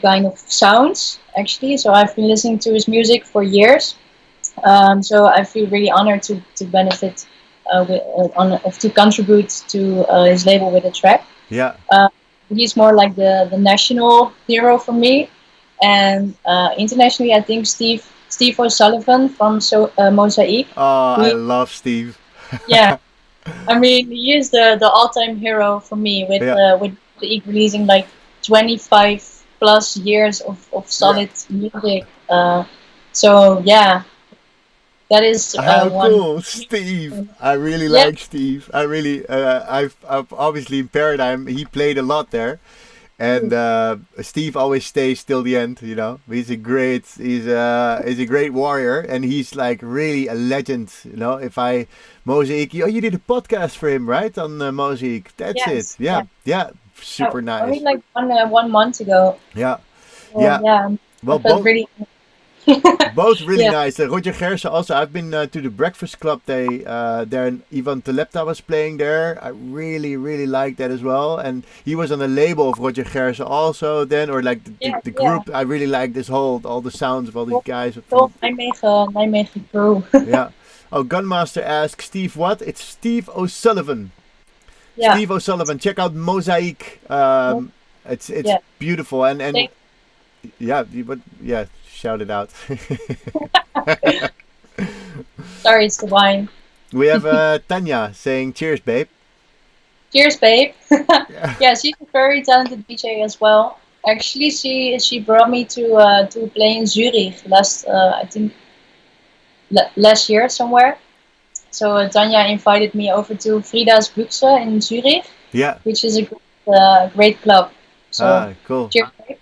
Speaker 3: kind of sounds actually. So I've been listening to his music for years. So I feel really honored to benefit to contribute to his label with a track.
Speaker 1: yeah.
Speaker 3: Uh, he's more like the national hero for me, and internationally, I think Steve O'Sullivan from Mosaic.
Speaker 1: Oh, I
Speaker 3: He,
Speaker 1: love Steve.
Speaker 3: yeah, I mean, he is the all time hero for me
Speaker 1: Yeah,
Speaker 3: with Mosaic releasing like 25 plus years of
Speaker 1: yeah.
Speaker 3: solid music. So yeah, that is
Speaker 1: How
Speaker 3: one.
Speaker 1: cool, Steve! I really
Speaker 3: Yeah,
Speaker 1: like Steve. I really, I've obviously in Paradigm he played a lot there, and Steve always stays till the end. You know, he's a great warrior, and he's like really a legend. You know, if I Mosaic, you did a podcast for him, right? On Mosaic. That's it.
Speaker 3: yes,
Speaker 1: Yeah,
Speaker 3: yeah.
Speaker 1: yeah. Super
Speaker 3: Only
Speaker 1: nice.
Speaker 3: like 1 month ago.
Speaker 1: Yeah,
Speaker 3: So
Speaker 1: yeah.
Speaker 3: yeah, I
Speaker 1: Well,
Speaker 3: felt
Speaker 1: both
Speaker 3: really.
Speaker 1: both really
Speaker 3: Yeah,
Speaker 1: nice. Roger Gerse also. I've been to the Breakfast Club. There, and Ivan Telepta was playing there. I really like that as well. And he was on the label of Roger Gerse also. Then, or like
Speaker 3: yeah,
Speaker 1: the
Speaker 3: yeah.
Speaker 1: group. I really like this whole all the sounds of all these
Speaker 3: Whole,
Speaker 1: guys
Speaker 3: whole
Speaker 1: from.
Speaker 3: Nijmegen crew.
Speaker 1: Yeah. Oh, Gunmaster asks Steve what? It's Steve O'Sullivan.
Speaker 3: Yeah,
Speaker 1: Steve O'Sullivan. Check out Mosaic. It's
Speaker 3: yeah.
Speaker 1: beautiful and
Speaker 3: Thank,
Speaker 1: yeah. But yeah, shout it out.
Speaker 3: sorry, it's the wine.
Speaker 1: We have Tanya saying cheers, babe.
Speaker 3: Cheers, babe.
Speaker 1: Yeah.
Speaker 3: Yeah, she's a very talented DJ as well. Actually, she brought me to play in Zurich last I think last year somewhere. So Tanya invited me over to Frida's Buchse in Zurich,
Speaker 1: Yeah.
Speaker 3: which is a great club. So
Speaker 1: Ah, cool.
Speaker 3: cheers, babe.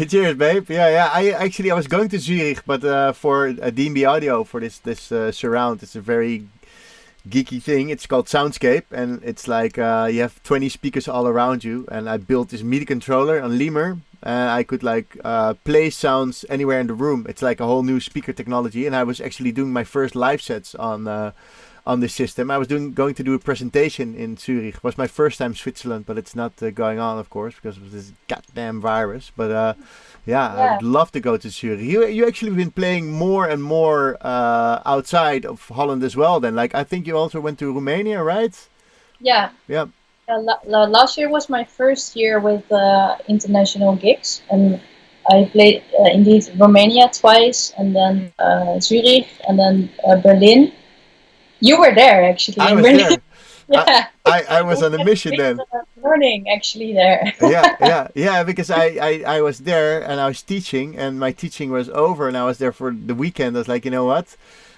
Speaker 1: Cheers, babe. Yeah. I was going to Zurich, but for DNB Audio for this surround, it's a very geeky thing. It's called Soundscape, and it's like you have 20 speakers all around you. And I built this MIDI controller on Lemur. I could like play sounds anywhere in the room. It's like a whole new speaker technology, and I was actually doing my first live sets on this system. I was going to do a presentation in Zurich. It was my first time Switzerland, but it's not going on, of course, because of this goddamn virus. But yeah, I
Speaker 3: Yeah,
Speaker 1: would love to go to Zurich. You actually been playing more and more outside of Holland as well. Then, like I think you also went to Romania, right?
Speaker 3: yeah.
Speaker 1: Yeah.
Speaker 3: Last year was my first year with international gigs, and I played indeed Romania twice, and then Zurich, and then Berlin. You were there actually
Speaker 1: I
Speaker 3: in
Speaker 1: was
Speaker 3: Berlin.
Speaker 1: there. I
Speaker 3: Yeah,
Speaker 1: I
Speaker 3: we
Speaker 1: was on a
Speaker 3: had
Speaker 1: mission
Speaker 3: great
Speaker 1: then.
Speaker 3: learning actually there.
Speaker 1: Yeah, because I was there and I was teaching and my teaching was over and I was there for the weekend. I was like, you know what?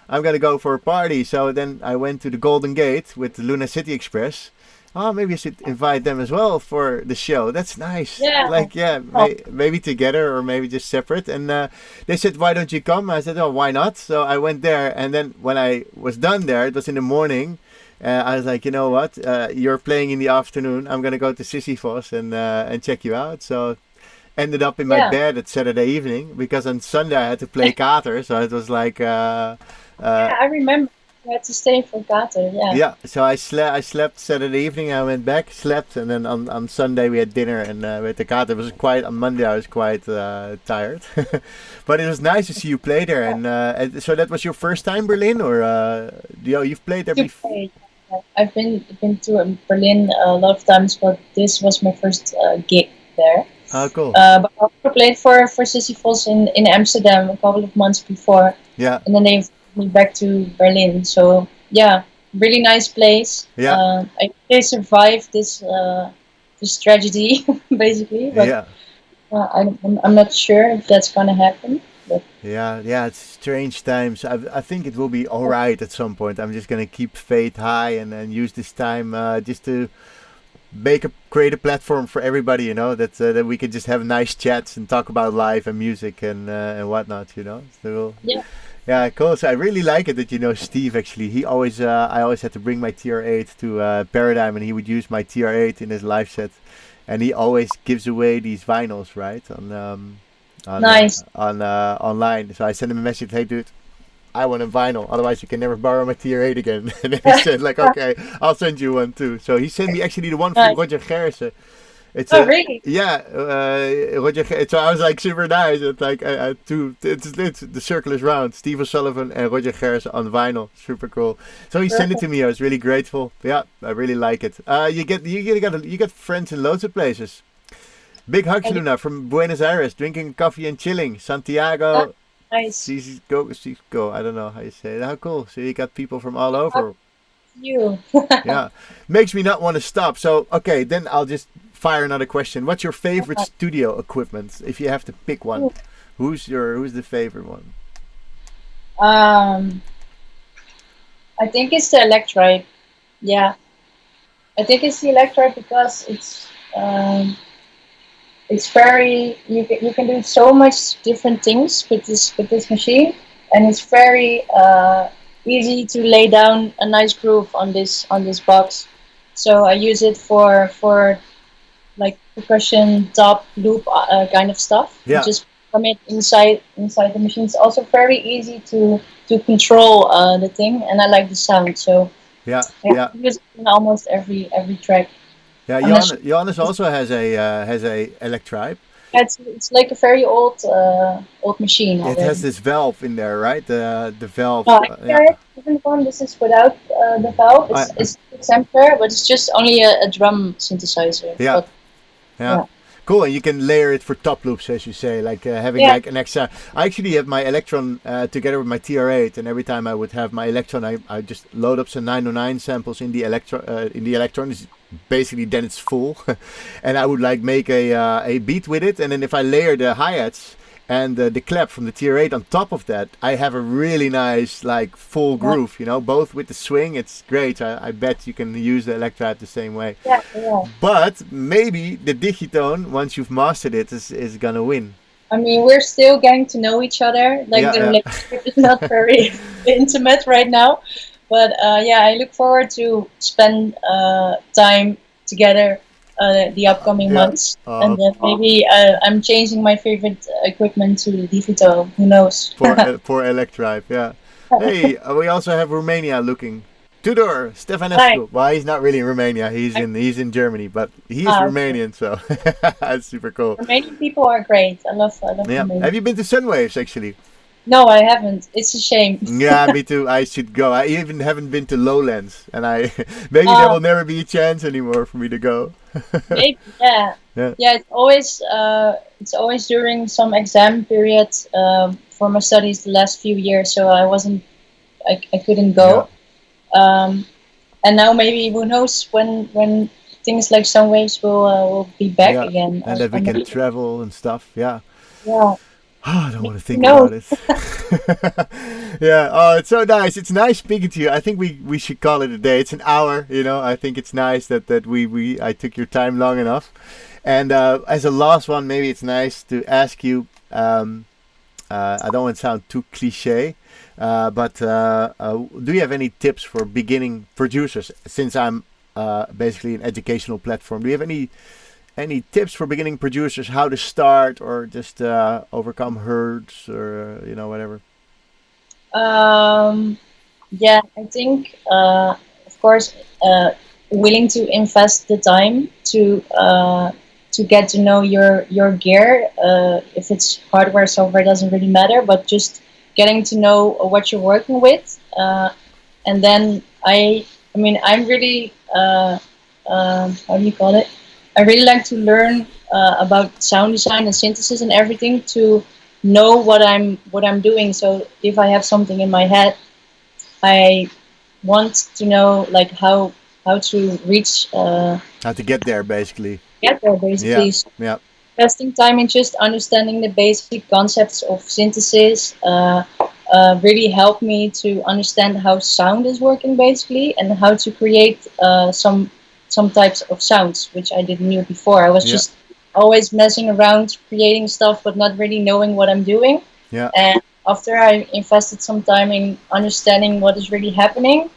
Speaker 1: I'm gonna go for a party. So then I went to the Golden Gate with the Luna City Express. Oh, maybe I should invite them as well for the show. That's nice.
Speaker 3: Yeah.
Speaker 1: Like, yeah,
Speaker 3: Oh,
Speaker 1: maybe together or maybe just separate. And they said, why don't you come? I said, oh, why not? So I went there. And then when I was done there, it was in the morning. I was like, you know what? You're playing in the afternoon. I'm gonna go to Sisyphos and check you out. So ended up in my
Speaker 3: yeah.
Speaker 1: bed at Saturday evening because on Sunday I had to play Kater. So it was like,
Speaker 3: Yeah, I remember. You had to stay for Kater. Yeah.
Speaker 1: yeah. So I slept Saturday evening. I went back, slept, and then on Sunday we had dinner and we had the Kater. It was quite on Monday. I was quite tired, but it was nice to see you play there. And so that was your first time Berlin, or you've played there
Speaker 3: To
Speaker 1: before?
Speaker 3: play. I've been to Berlin a lot of times, but this was my first gig there.
Speaker 1: Oh, cool.
Speaker 3: But I also played for Sisyphos in Amsterdam a couple of months before,
Speaker 1: Yeah,
Speaker 3: and then they invited me back to Berlin. So yeah, really nice place.
Speaker 1: yeah,
Speaker 3: I they survived this tragedy basically, but
Speaker 1: yeah.
Speaker 3: I'm not sure if that's gonna happen. But
Speaker 1: Yeah, yeah, it's strange times. I think it will be all right at some point. I'm just gonna keep faith high and use this time just to create a platform for everybody. That we can just have nice chats and talk about life and music and whatnot. So
Speaker 3: yeah,
Speaker 1: yeah, cool. So I really like it that Steve actually. He always I always had to bring my TR8 to Paradigm, and he would use my TR8 in his live set, and he always gives away these vinyls, right?
Speaker 3: nice.
Speaker 1: Online. So I sent him a message, hey dude, I want a vinyl. Otherwise, you can never borrow my TR8 again. And then he said like, okay, I'll send you one too. So he sent me actually the one from
Speaker 3: Nice.
Speaker 1: Roger Gerse. It's
Speaker 3: Oh
Speaker 1: a
Speaker 3: really?
Speaker 1: yeah, Roger. So I was like super nice. It's like it's the circle is round. Steve O'Sullivan and Roger Gerse on vinyl, super cool. So he sent it to
Speaker 3: Perfect.
Speaker 1: me. I was really grateful. Yeah, I really like it. You get friends in loads of places. Big hugs,
Speaker 3: I do.
Speaker 1: Luna, from Buenos Aires, drinking coffee and chilling.
Speaker 3: Ah,
Speaker 1: Santiago,
Speaker 3: nice.
Speaker 1: Cisco. I don't know how you say it. How cool. So you got people from all over.
Speaker 3: You.
Speaker 1: Yeah. Makes me not want to stop. So, okay, then I'll just fire another question. What's your favorite studio equipment? If you have to pick one, who's the favorite one?
Speaker 3: um, I think it's the Electroid. Yeah, I think it's the Electroid because it's very you can do so much different things with this machine, and it's very easy to lay down a nice groove on this box. So I use it for like percussion, top, loop kind of stuff. You
Speaker 1: Yeah,
Speaker 3: just from it inside the machine. It's also very easy to control the thing, and I like the sound. So
Speaker 1: yeah,
Speaker 3: yeah,
Speaker 1: yeah.
Speaker 3: I use it in almost every track.
Speaker 1: Yeah,
Speaker 3: I'm not sure.
Speaker 1: Johannes also has a Electribe.
Speaker 3: It's like a very old machine
Speaker 1: It has
Speaker 3: already.
Speaker 1: this valve in there, right? The valve.
Speaker 3: Actually,
Speaker 1: Yeah.
Speaker 3: I have a different one. This is without the valve.
Speaker 1: I,
Speaker 3: It's sampler, but it's just only a drum synthesizer.
Speaker 1: yeah.
Speaker 3: But
Speaker 1: Yeah.
Speaker 3: yeah,
Speaker 1: Cool, and you can layer it for top loops, as you say, like having
Speaker 3: yeah,
Speaker 1: like an extra. I actually have my Electron together with my TR8, and every time I would have my Electron, I just load up some 909 samples in the Electron. It's basically, then it's full, and I would like make a beat with it, and then if I layer the hi-hats and the clap from the TR8 on top of that, I have a really nice like full
Speaker 3: yeah,
Speaker 1: groove. Both with the swing, it's great. I bet you can use the Electribe the same way.
Speaker 3: yeah.
Speaker 1: But maybe the Digitone, once you've mastered it, is gonna win.
Speaker 3: I mean, we're still getting to know each other. Like
Speaker 1: Yeah,
Speaker 3: the
Speaker 1: yeah,
Speaker 3: relationship is not very intimate right now, but yeah, I look forward to spend time together the upcoming
Speaker 1: yeah.
Speaker 3: months, and then maybe I'm changing my favorite equipment to the Divito. Who knows?
Speaker 1: Poor Electribe. Yeah. Hey, we also have Romania looking. Tudor
Speaker 3: Hi.
Speaker 1: Stefanescu. Well, he's not really in Romania. He's in Germany, but he is
Speaker 3: Okay.
Speaker 1: Romanian, so that's super cool.
Speaker 3: Romanian people are great. I love
Speaker 1: Yeah.
Speaker 3: Romania.
Speaker 1: Have you been to Sunwaves actually?
Speaker 3: No, I haven't. It's a shame.
Speaker 1: Yeah, me too. I should go. I even haven't been to Lowlands, and I maybe there
Speaker 3: Uh,
Speaker 1: will never be a chance anymore for me to go.
Speaker 3: Maybe, yeah,
Speaker 1: Yeah.
Speaker 3: yeah. It's always during some exam period for my studies the last few years, so I couldn't
Speaker 1: Yeah.
Speaker 3: go. Um, and now maybe who knows when things like some waves will be back
Speaker 1: Yeah.
Speaker 3: again.
Speaker 1: And that we
Speaker 3: I'm not
Speaker 1: can
Speaker 3: sure.
Speaker 1: travel and stuff. Yeah.
Speaker 3: Yeah,
Speaker 1: I don't want to think
Speaker 3: no,
Speaker 1: about it. Yeah. Oh, it's so nice. It's nice speaking to you. I think we should call it a day. It's an hour. I think it's nice that we I took your time long enough. And as a last one, maybe it's nice to ask you. I don't want to sound too cliche, but do you have any tips for beginning producers? Since I'm basically an educational platform, do you have any tips for beginning producers how to start or just overcome hurdles or whatever?
Speaker 3: um, yeah, I think of course willing to invest the time to get to know your gear. If it's hardware, software doesn't really matter, but just getting to know what you're working with. And then I mean, I'm really how do you call it? I really like to learn about sound design and synthesis and everything to know what I'm doing. So if I have something in my head, I want to know like how to reach
Speaker 1: How to get there, basically.
Speaker 3: get there
Speaker 1: Yeah,
Speaker 3: basically. So
Speaker 1: yeah,
Speaker 3: investing time in just understanding the basic concepts of synthesis really helped me to understand how sound is working basically and how to create some types of sounds which I didn't knew before. I was
Speaker 1: yeah,
Speaker 3: just always messing around creating stuff but not really knowing what I'm doing.
Speaker 1: yeah.
Speaker 3: And after I invested some time in understanding what is really happening,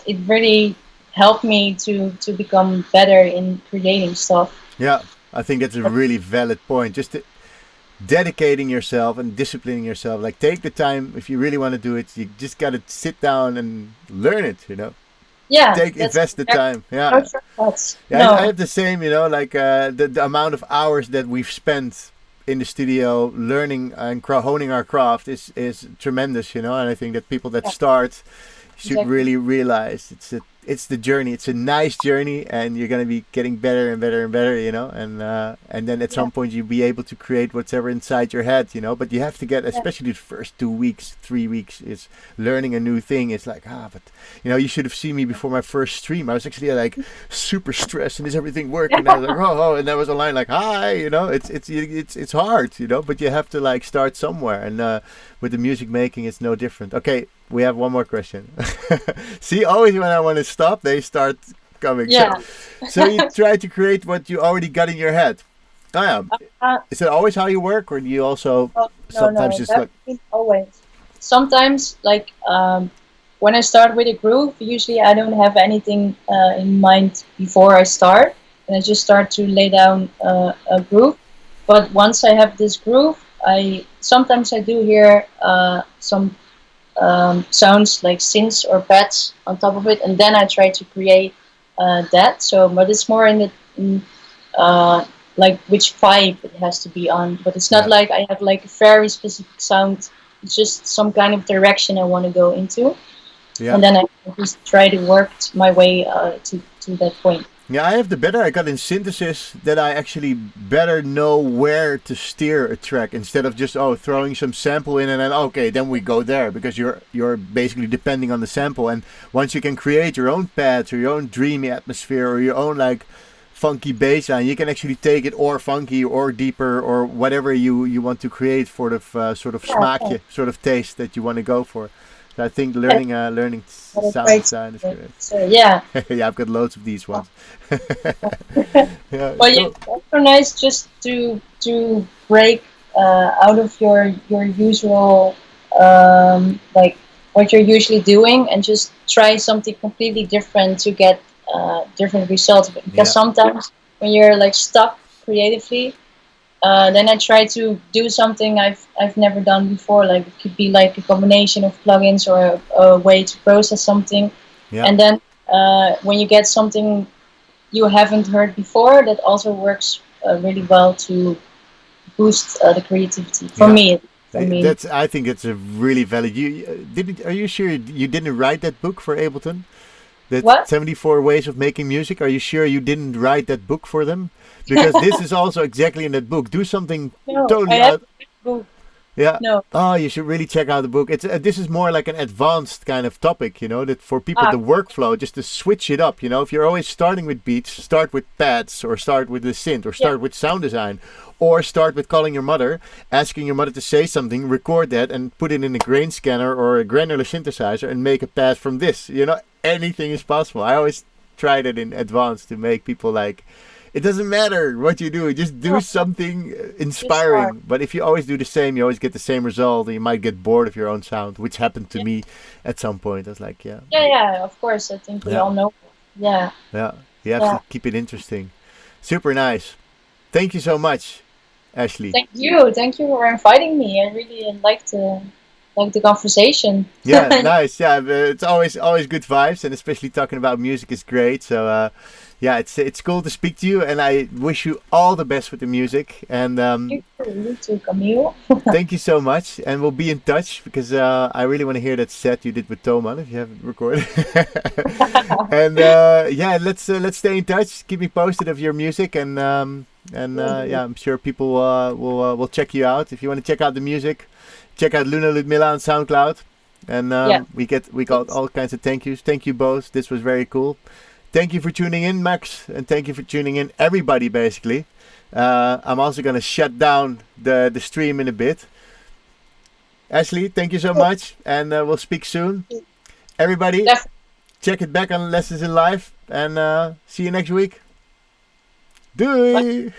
Speaker 3: it really helped me to become better in creating stuff.
Speaker 1: Yeah, I think that's a really valid point. Just dedicating yourself and disciplining yourself. Like, take the time if you really want to do it. You just got to sit down and learn it.
Speaker 3: Yeah, that's
Speaker 1: Invest the time.
Speaker 3: no
Speaker 1: Yeah,
Speaker 3: shortcuts.
Speaker 1: yeah. I
Speaker 3: No.
Speaker 1: have the same. Like the amount of hours that we've spent in the studio learning and honing our craft is tremendous. And I think that people that
Speaker 3: Yeah,
Speaker 1: start should
Speaker 3: exactly.
Speaker 1: really realize it's the journey. It's a nice journey, and you're gonna be getting better and better and better. And then at
Speaker 3: Yeah,
Speaker 1: some point you'll be able to create whatever inside your head. But you have to get,
Speaker 3: yeah,
Speaker 1: especially the first 2 weeks, 3 weeks, is learning a new thing. It's like but you should have seen me before my first stream. I was actually like super stressed, and is everything working? I was like, oh, and there was a line like, hi. It's hard. But you have to like start somewhere, and with the music making, it's no different. Okay, we have one more question. See, always when I want to stop, they start coming. So,
Speaker 3: yeah.
Speaker 1: so you try to create what you already got in your head. Oh, yeah.
Speaker 3: Uh,
Speaker 1: Is it always how you work, or do you also
Speaker 3: oh, no,
Speaker 1: sometimes
Speaker 3: no,
Speaker 1: just like,
Speaker 3: definitely always. Sometimes, like when I start with a groove, usually I don't have anything in mind before I start, and I just start to lay down a groove. But once I have this groove, I sometimes I do hear some sounds like synths or pads on top of it, and then I try to create that. So, but it's more in uh, like which vibe it has to be on. But it's not
Speaker 1: yeah,
Speaker 3: like I have like a very specific sound. It's just some kind of direction I want to go into,
Speaker 1: yeah.
Speaker 3: and then I just try to work my way to that point.
Speaker 1: Yeah, I have the better I got in synthesis that I actually better know where to steer a track instead of just throwing some sample in and then okay then we go there, because you're basically depending on the sample. And once you can create your own pads or your own dreamy atmosphere or your own like funky bass line, you can actually take it or funky or deeper or whatever you want to create for the sort of
Speaker 3: Yeah,
Speaker 1: smaakje, sort of taste that you want to go for. So I think
Speaker 3: yeah,
Speaker 1: learning
Speaker 3: but I
Speaker 1: sound
Speaker 3: try to.
Speaker 1: design is great.
Speaker 3: So yeah.
Speaker 1: Yeah, I've got loads of these ones. Yeah,
Speaker 3: But yeah,
Speaker 1: cool.
Speaker 3: it's also nice just to break out of your usual like what you're usually doing and just try something completely different to get different results. Because
Speaker 1: Yeah,
Speaker 3: sometimes when you're like stuck creatively, then I try to do something I've never done before. Like it could be like a combination of plugins or a way to process something,
Speaker 1: yeah,
Speaker 3: and then when you get something you haven't heard before, that also works really well to boost the creativity. For
Speaker 1: yeah.
Speaker 3: me, for me.
Speaker 1: That's. I think it's a really valid. You didn't. Are you sure you didn't write that book for Ableton? That
Speaker 3: What?
Speaker 1: 74 ways of making music. Are you sure you didn't write that book for them? Because this is also exactly in that book. Do something
Speaker 3: No, I
Speaker 1: totally
Speaker 3: have
Speaker 1: out.
Speaker 3: a book.
Speaker 1: Yeah.
Speaker 3: No.
Speaker 1: Oh, you should really check out the book. It's this is more like an advanced kind of topic, that for people the
Speaker 3: Cool.
Speaker 1: workflow just to switch it up. If you're always starting with beats, start with pads or start with the synth or
Speaker 3: Yeah.
Speaker 1: start with sound design or start with calling your mother, asking your mother to say something, record that and put it in a grain scanner or a granular synthesizer and make a pad from this. Anything is possible. I always try that in advance to make people like it doesn't matter what you do, just do
Speaker 3: No,
Speaker 1: something
Speaker 3: just start.
Speaker 1: inspiring. But if you always do the same, you always get the same result, and you might get bored of your own sound, which happened to
Speaker 3: Yeah.
Speaker 1: me at some point. I was like, yeah,
Speaker 3: Yeah, yeah, of course. I think we
Speaker 1: yeah,
Speaker 3: all know. Yeah,
Speaker 1: yeah. You have
Speaker 3: yeah.
Speaker 1: to keep it interesting. Super nice. Thank you so much, Ashley.
Speaker 3: Thank you. Thank you for inviting me. I really liked the conversation.
Speaker 1: Yeah, nice. Yeah, it's always good vibes, and especially talking about music is great. So yeah, it's cool to speak to you, and I wish you all the best with the music. And
Speaker 3: You too, Camiel.
Speaker 1: thank you so much, and we'll be in touch because I really want to hear that set you did with Toman if you haven't recorded. And yeah, let's stay in touch. Keep me posted of your music, and yeah, I'm sure people will check you out. If you want to check out the music, check out Luna Ludmila on SoundCloud, and we got all kinds of thank yous. Thank you both. This was very cool. Thank you for tuning in, Max, and thank you for tuning in, everybody. Basically, I'm also gonna shut down the stream in a bit. Ashley, thank you so much, and we'll speak soon. Everybody, check it back on Lessons in Life, and see you next week. Doei!